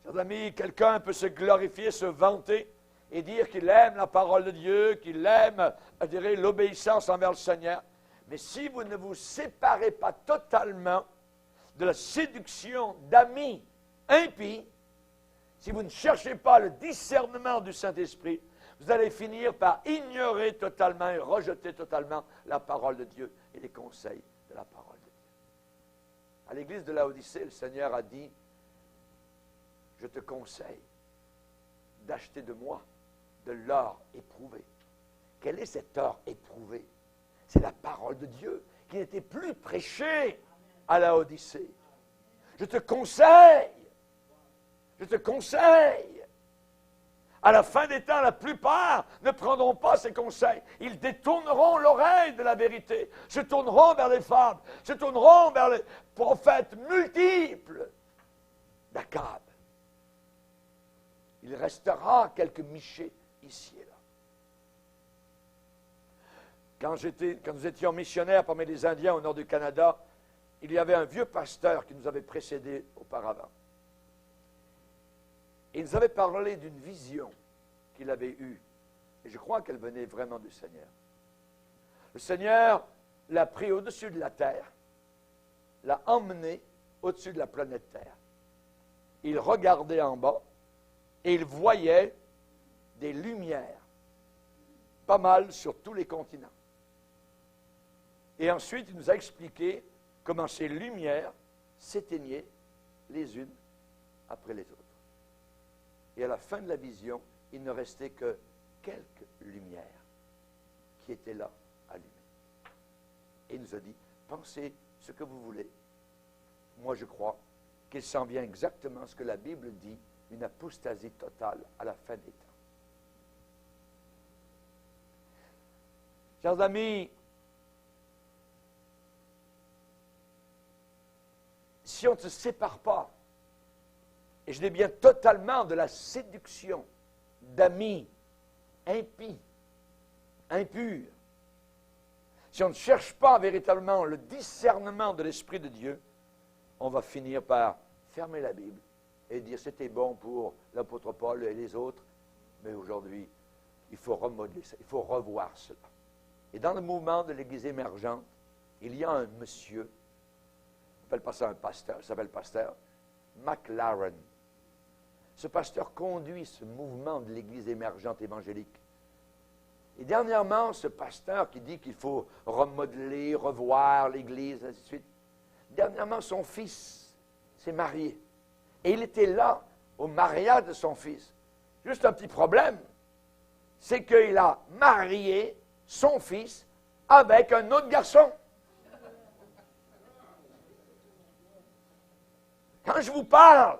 Chers amis, quelqu'un peut se glorifier, se vanter et dire qu'il aime la parole de Dieu, qu'il aime, je dirais, l'obéissance envers le Seigneur. Mais si vous ne vous séparez pas totalement de la séduction d'amis impies, si vous ne cherchez pas le discernement du Saint-Esprit, vous allez finir par ignorer totalement et rejeter totalement la parole de Dieu et les conseils de la parole de Dieu. À l'église de Laodicée, le Seigneur a dit, je te conseille d'acheter de moi de l'or éprouvé. Quel est cet or éprouvé? C'est la parole de Dieu qui n'était plus prêchée à Laodicée. Je te conseille. À la fin des temps, la plupart ne prendront pas ces conseils. Ils détourneront l'oreille de la vérité, se tourneront vers les fables, se tourneront vers les prophètes multiples d'Akab. Il restera quelques michés ici et là. Quand nous étions missionnaires parmi les Indiens au nord du Canada, il y avait un vieux pasteur qui nous avait précédés auparavant. Il nous avait parlé d'une vision qu'il avait eue. Et je crois qu'elle venait vraiment du Seigneur. Le Seigneur l'a pris au-dessus de la terre, l'a emmené au-dessus de la planète Terre. Il regardait en bas et il voyait des lumières, pas mal sur tous les continents. Et ensuite, il nous a expliqué comment ces lumières s'éteignaient les unes après les autres. Et à la fin de la vision, il ne restait que quelques lumières qui étaient là, allumées. Et il nous a dit, pensez ce que vous voulez. Moi, je crois qu'il s'en vient exactement ce que la Bible dit, une apostasie totale à la fin des temps. Chers amis, si on ne se sépare pas, et je dis bien totalement de la séduction d'amis impies, impurs, si on ne cherche pas véritablement le discernement de l'Esprit de Dieu, on va finir par fermer la Bible et dire c'était bon pour l'apôtre Paul et les autres, mais aujourd'hui, il faut remodeler ça, il faut revoir cela. Et dans le mouvement de l'Église émergente, il y a un monsieur, on appelle pas ça un pasteur, il s'appelle pasteur McLaren. Ce pasteur conduit ce mouvement de l'Église émergente évangélique. Et dernièrement, ce pasteur qui dit qu'il faut remodeler, revoir l'Église, ainsi de suite, dernièrement, son fils s'est marié. Et il était là, au mariage de son fils. Juste un petit problème, c'est qu'il a marié son fils avec un autre garçon. Quand je vous parle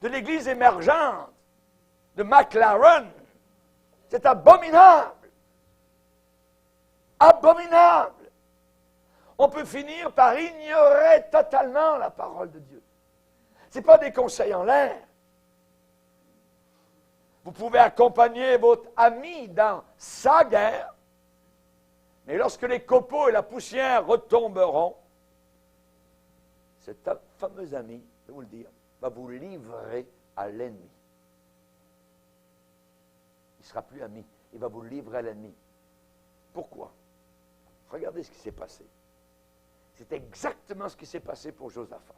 de l'Église émergente, de McLaren, c'est abominable. Abominable. On peut finir par ignorer totalement la parole de Dieu. Ce n'est pas des conseils en l'air. Vous pouvez accompagner votre ami dans sa guerre, mais lorsque les copeaux et la poussière retomberont, cet fameux ami, je vais vous le dire, va vous livrer à l'ennemi. Il ne sera plus ami, il va vous livrer à l'ennemi. Pourquoi? Regardez ce qui s'est passé. C'est exactement ce qui s'est passé pour Josaphat.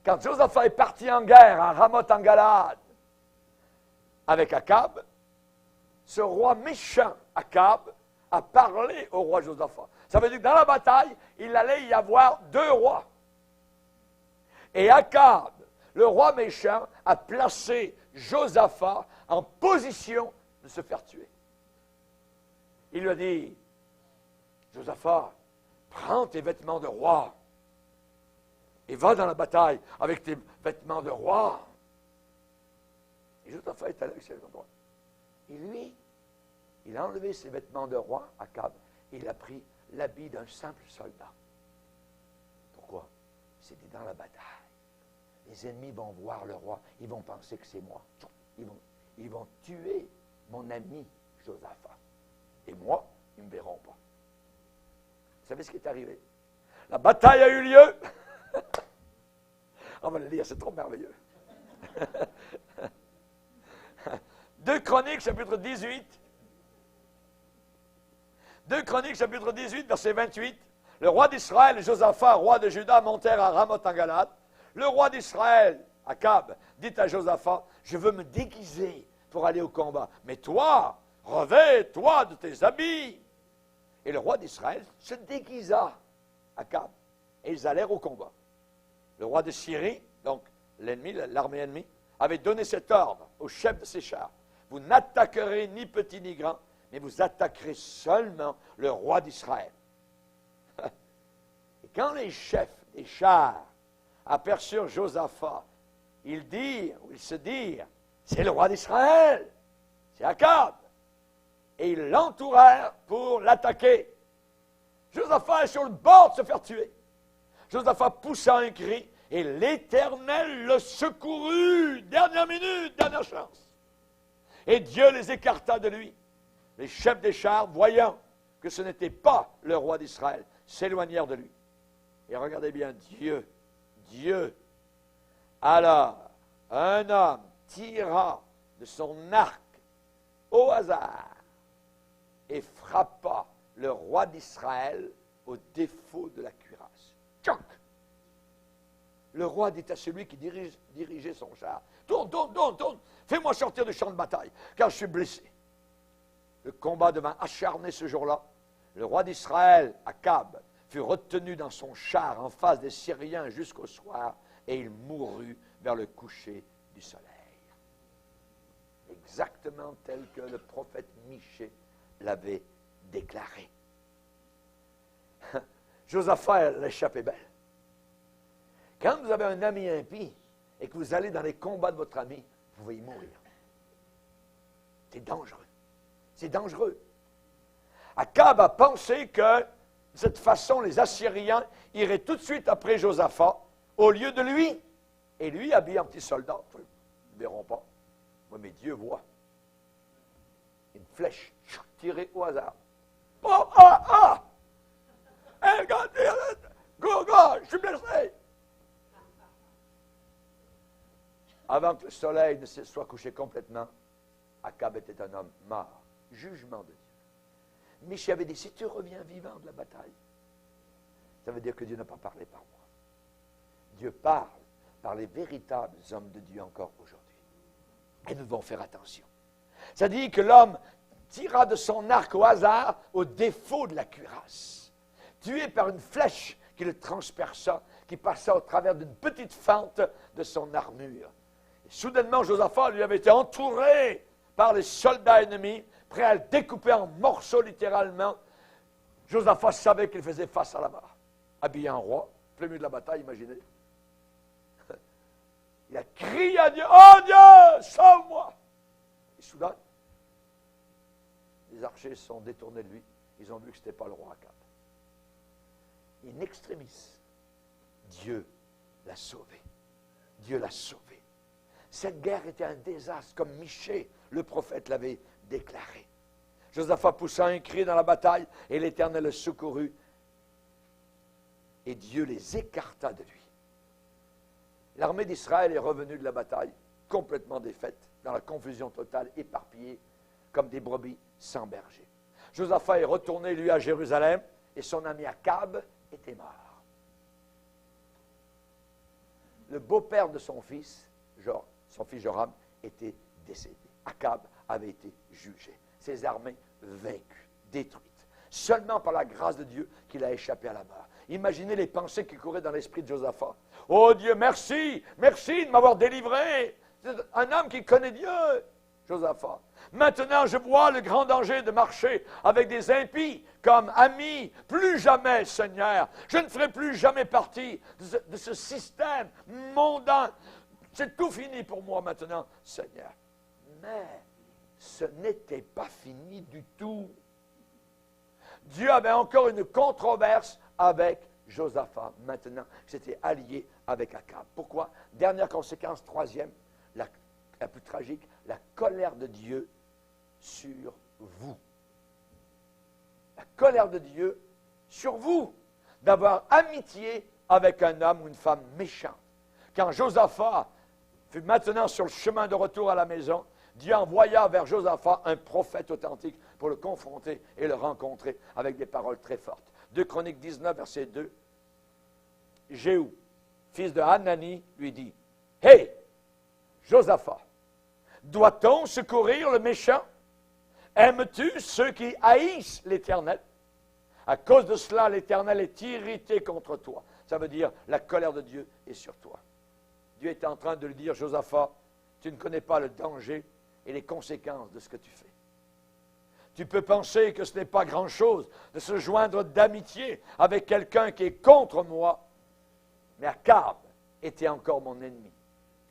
Quand Josaphat est parti en guerre à Ramoth en Galade avec Akab, ce roi méchant, Akab, a parlé au roi Josaphat. Ça veut dire que dans la bataille, il allait y avoir deux rois. Et Akab, le roi méchant, a placé Josaphat en position de se faire tuer. Il lui a dit, Josaphat, prends tes vêtements de roi et va dans la bataille avec tes vêtements de roi. Et Josaphat est allé avec ses vêtements de roi. Et lui, il a enlevé ses vêtements de roi, Akab, il a pris l'habit d'un simple soldat. Pourquoi? C'était dans la bataille. Les ennemis vont voir le roi, ils vont penser que c'est moi. Ils vont tuer mon ami Josaphat. Et moi, ils ne me verront pas. Vous savez ce qui est arrivé? La bataille a eu lieu. On va le lire, c'est trop merveilleux. 2 Chroniques, chapitre 18. 2 Chroniques, chapitre 18, verset 28. Le roi d'Israël et Josaphat, roi de Juda, montèrent à Ramoth en Galade. Le roi d'Israël, Akab, dit à Josaphat, je veux me déguiser pour aller au combat. Mais toi, revêts-toi de tes habits. Et le roi d'Israël se déguisa, Akab, et ils allèrent au combat. Le roi de Syrie, donc l'ennemi, l'armée ennemie, avait donné cet ordre au chef de ses chars. Vous n'attaquerez ni petit ni grand, mais vous attaquerez seulement le roi d'Israël. Et quand les chefs des chars aperçurent Josaphat, ils se dirent, c'est le roi d'Israël, c'est Akab. Et ils l'entourèrent pour l'attaquer. Josaphat est sur le bord de se faire tuer. Josaphat poussa un cri, et l'Éternel le secourut. Dernière minute, dernière chance. Et Dieu les écarta de lui. Les chefs des chars, voyant que ce n'était pas le roi d'Israël, s'éloignèrent de lui. Et regardez bien, Dieu. Alors, un homme tira de son arc au hasard et frappa le roi d'Israël au défaut de la cuirasse. Tchoc! Le roi dit à celui qui dirigeait son char, tourne, fais-moi sortir du champ de bataille, car je suis blessé. Le combat devint acharné ce jour-là. Le roi d'Israël, Akab, fut retenu dans son char en face des Syriens jusqu'au soir, et il mourut vers le coucher du soleil. Exactement tel que le prophète Michée l'avait déclaré. Josaphat, l'échappée belle. Quand vous avez un ami impie et que vous allez dans les combats de votre ami, vous pouvez y mourir. C'est dangereux. C'est dangereux. Akab a pensé que, de cette façon, les Assyriens iraient tout de suite après Josaphat, au lieu de lui. Et lui, habillé en petit soldat, ils ne verront pas. Oui, mais Dieu voit. Une flèche tirée au hasard. Oh, Hey, regarde, go, je suis blessé. Avant que le soleil ne se soit couché complètement, Akab était un homme mort. Jugement de Dieu. Michée avait dit, si tu reviens vivant de la bataille, ça veut dire que Dieu n'a pas parlé par moi. Dieu parle par les véritables hommes de Dieu encore aujourd'hui. Et nous devons faire attention. Ça dit que l'homme tira de son arc au hasard au défaut de la cuirasse. Tué par une flèche qui le transperça, qui passa au travers d'une petite fente de son armure. Et soudainement, Josaphat lui avait été entouré par les soldats ennemis, prêts à le découper en morceaux littéralement. Josaphat savait qu'il faisait face à la mort. Habillé en roi, plein milieu de la bataille, imaginez. Il a crié à Dieu, « Oh Dieu, sauve-moi !» Et soudain, les archers se sont détournés de lui. Ils ont vu que ce n'était pas le roi Akab. In extremis, Dieu l'a sauvé. Dieu l'a sauvé. Cette guerre était un désastre, comme Michée, le prophète, l'avait déclaré. Josaphat poussa un cri dans la bataille, et l'Éternel le secourut. Et Dieu les écarta de lui. L'armée d'Israël est revenue de la bataille, complètement défaite, dans la confusion totale, éparpillée, comme des brebis sans berger. Josaphat est retourné, lui, à Jérusalem, et son ami Akab était mort. Le beau-père de son fils Joram, était décédé. Akab avait été jugé. Ses armées vaincues, détruites. Seulement par la grâce de Dieu qu'il a échappé à la mort. Imaginez les pensées qui couraient dans l'esprit de Josaphat. « Oh Dieu, merci de m'avoir délivré. » C'est un homme qui connaît Dieu, Josaphat. Maintenant, je vois le grand danger de marcher avec des impies comme amis. Plus jamais, Seigneur. Je ne ferai plus jamais partie de ce système mondain. C'est tout fini pour moi maintenant, Seigneur. Mais ce n'était pas fini du tout. Dieu avait encore une controverse avec Josaphat, maintenant, c'était allié avec Akab. Pourquoi? Dernière conséquence, troisième, la plus tragique, la colère de Dieu sur vous. La colère de Dieu sur vous, d'avoir amitié avec un homme ou une femme méchante. Quand Josaphat fut maintenant sur le chemin de retour à la maison, Dieu envoya vers Josaphat un prophète authentique pour le confronter et le rencontrer avec des paroles très fortes. 2 Chroniques 19, verset 2. Jéhu, fils de Hanani, lui dit, « Hé, Josaphat, doit-on secourir le méchant? Aimes-tu ceux qui haïssent l'Éternel? À cause de cela, l'Éternel est irrité contre toi. » Ça veut dire, la colère de Dieu est sur toi. Dieu est en train de lui dire, Josaphat, tu ne connais pas le danger et les conséquences de ce que tu fais. Tu peux penser que ce n'est pas grand-chose de se joindre d'amitié avec quelqu'un qui est contre moi, mais Akab était encore mon ennemi.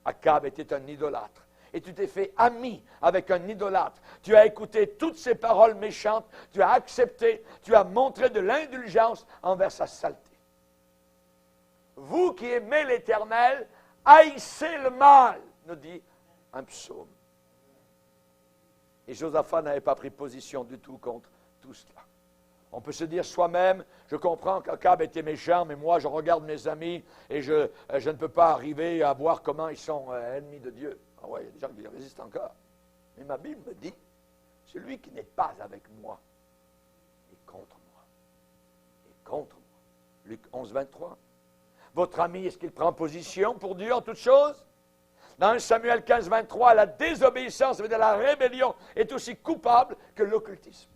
Akab était un idolâtre. Et tu t'es fait ami avec un idolâtre. Tu as écouté toutes ses paroles méchantes, tu as accepté, tu as montré de l'indulgence envers sa saleté. Vous qui aimez l'Éternel, haïssez le mal, nous dit un psaume. Et Josaphat n'avait pas pris position du tout contre tout cela. On peut se dire soi-même, je comprends qu'Akab était méchant, mais moi je regarde mes amis et je ne peux pas arriver à voir comment ils sont ennemis de Dieu. Ah ouais, il y a des gens qui résistent encore. Mais ma Bible me dit, celui qui n'est pas avec moi est contre moi. Est contre moi. Luc 11, 23. Votre ami, est-ce qu'il prend position pour Dieu en toutes choses? Dans 1 Samuel 15, 23, la désobéissance, c'est-à-dire la rébellion, est aussi coupable que l'occultisme.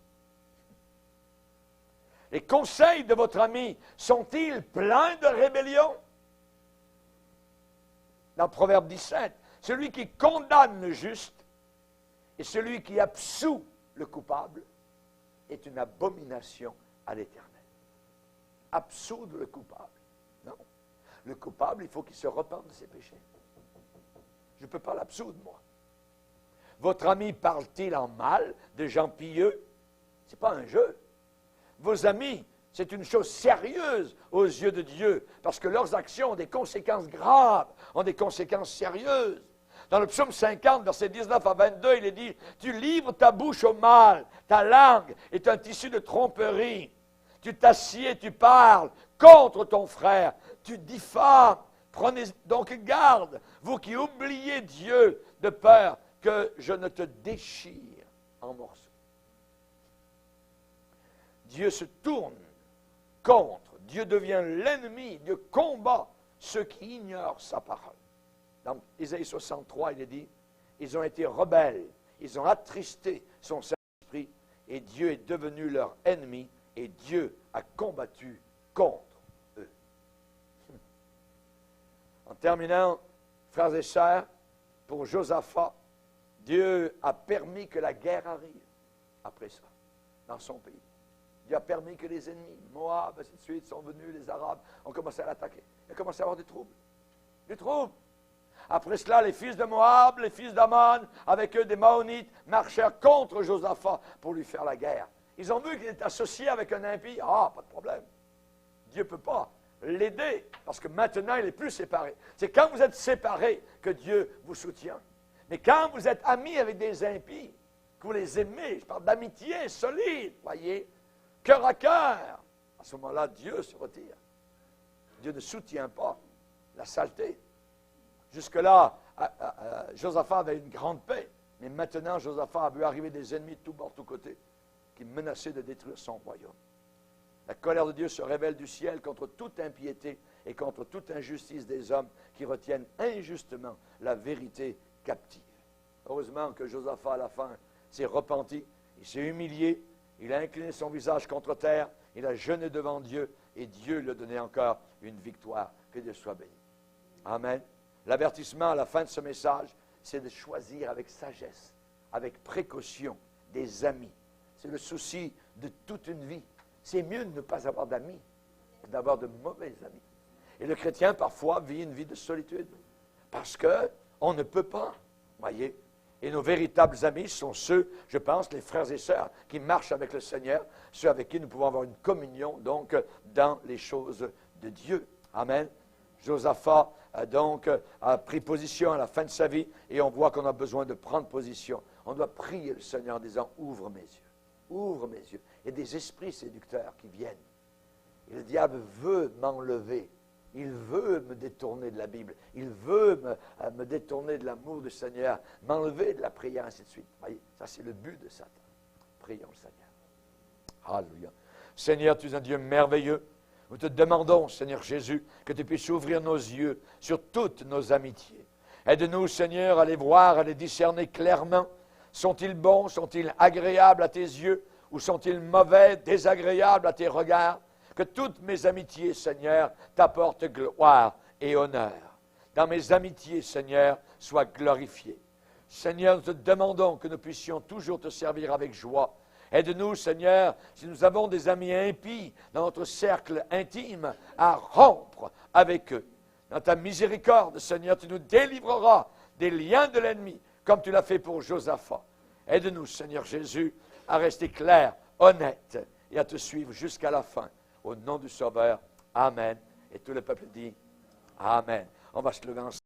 Les conseils de votre ami sont-ils pleins de rébellion? Dans Proverbe 17, celui qui condamne le juste et celui qui absout le coupable est une abomination à l'Éternel. Absoudre le coupable. Non. Le coupable, il faut qu'il se repente de ses péchés. Je ne peux pas l'absoudre, moi. Votre ami parle-t-il en mal de gens pieux? Ce n'est pas un jeu. Vos amis, c'est une chose sérieuse aux yeux de Dieu, parce que leurs actions ont des conséquences graves, ont des conséquences sérieuses. Dans le psaume 50, versets 19 à 22, il est dit, « Tu livres ta bouche au mal, ta langue est un tissu de tromperie. Tu t'assieds, tu parles contre ton frère, tu diffames. Prenez donc garde, vous qui oubliez Dieu, de peur que je ne te déchire en morceaux. » Dieu se tourne contre, Dieu devient l'ennemi, Dieu combat ceux qui ignorent sa parole. Dans Ésaïe 63, il est dit, ils ont été rebelles, ils ont attristé son Saint-Esprit, et Dieu est devenu leur ennemi, et Dieu a combattu contre eux. En terminant, frères et sœurs, pour Josaphat, Dieu a permis que la guerre arrive après ça, dans son pays. Dieu a permis que les ennemis, Moab, ainsi de suite, sont venus, les Arabes ont commencé à l'attaquer. Il a commencé à avoir des troubles. Des troubles. Après cela, les fils de Moab, les fils d'Ammon, avec eux des Maonites, marchèrent contre Josaphat pour lui faire la guerre. Ils ont vu qu'il était associé avec un impie. Ah, pas de problème. Dieu ne peut pas l'aider, parce que maintenant, il n'est plus séparé. C'est quand vous êtes séparés que Dieu vous soutient. Mais quand vous êtes amis avec des impies, que vous les aimez, je parle d'amitié solide, voyez, cœur à cœur, à ce moment-là, Dieu se retire. Dieu ne soutient pas la saleté. Jusque-là, Josaphat avait une grande paix, mais maintenant, Josaphat a vu arriver des ennemis de tous bords, de tous côtés, qui menaçaient de détruire son royaume. La colère de Dieu se révèle du ciel contre toute impiété et contre toute injustice des hommes qui retiennent injustement la vérité captive. Heureusement que Josaphat, à la fin, s'est repenti, il s'est humilié, il a incliné son visage contre terre, il a jeûné devant Dieu, et Dieu lui a donné encore une victoire. Que Dieu soit béni. Amen. L'avertissement à la fin de ce message, c'est de choisir avec sagesse, avec précaution, des amis. C'est le souci de toute une vie. C'est mieux de ne pas avoir d'amis que d'avoir de mauvais amis. Et le chrétien, parfois, vit une vie de solitude. Parce qu'on ne peut pas, voyez, Et nos véritables amis sont ceux, je pense, les frères et sœurs qui marchent avec le Seigneur, ceux avec qui nous pouvons avoir une communion, donc, dans les choses de Dieu. Amen. Josaphat a pris position à la fin de sa vie, et on voit qu'on a besoin de prendre position. On doit prier le Seigneur en disant, ouvre mes yeux, ouvre mes yeux. Il y a des esprits séducteurs qui viennent. Et le diable veut m'enlever. Il veut me détourner de la Bible. Il veut me détourner de l'amour du Seigneur, m'enlever de la prière, ainsi de suite. Voyez, ça c'est le but de Satan. Prions le Seigneur. Alléluia. Seigneur, tu es un Dieu merveilleux. Nous te demandons, Seigneur Jésus, que tu puisses ouvrir nos yeux sur toutes nos amitiés. Aide-nous, Seigneur, à les voir, à les discerner clairement. Sont-ils bons, sont-ils agréables à tes yeux, ou sont-ils mauvais, désagréables à tes regards? Que toutes mes amitiés, Seigneur, t'apportent gloire et honneur. Dans mes amitiés, Seigneur, sois glorifié. Seigneur, nous te demandons que nous puissions toujours te servir avec joie. Aide-nous, Seigneur, si nous avons des amis impies dans notre cercle intime, à rompre avec eux. Dans ta miséricorde, Seigneur, tu nous délivreras des liens de l'ennemi, comme tu l'as fait pour Josaphat. Aide-nous, Seigneur Jésus, à rester clairs, honnêtes et à te suivre jusqu'à la fin. Au nom du Sauveur, Amen. Et tout le peuple dit Amen. On va se lever ensemble.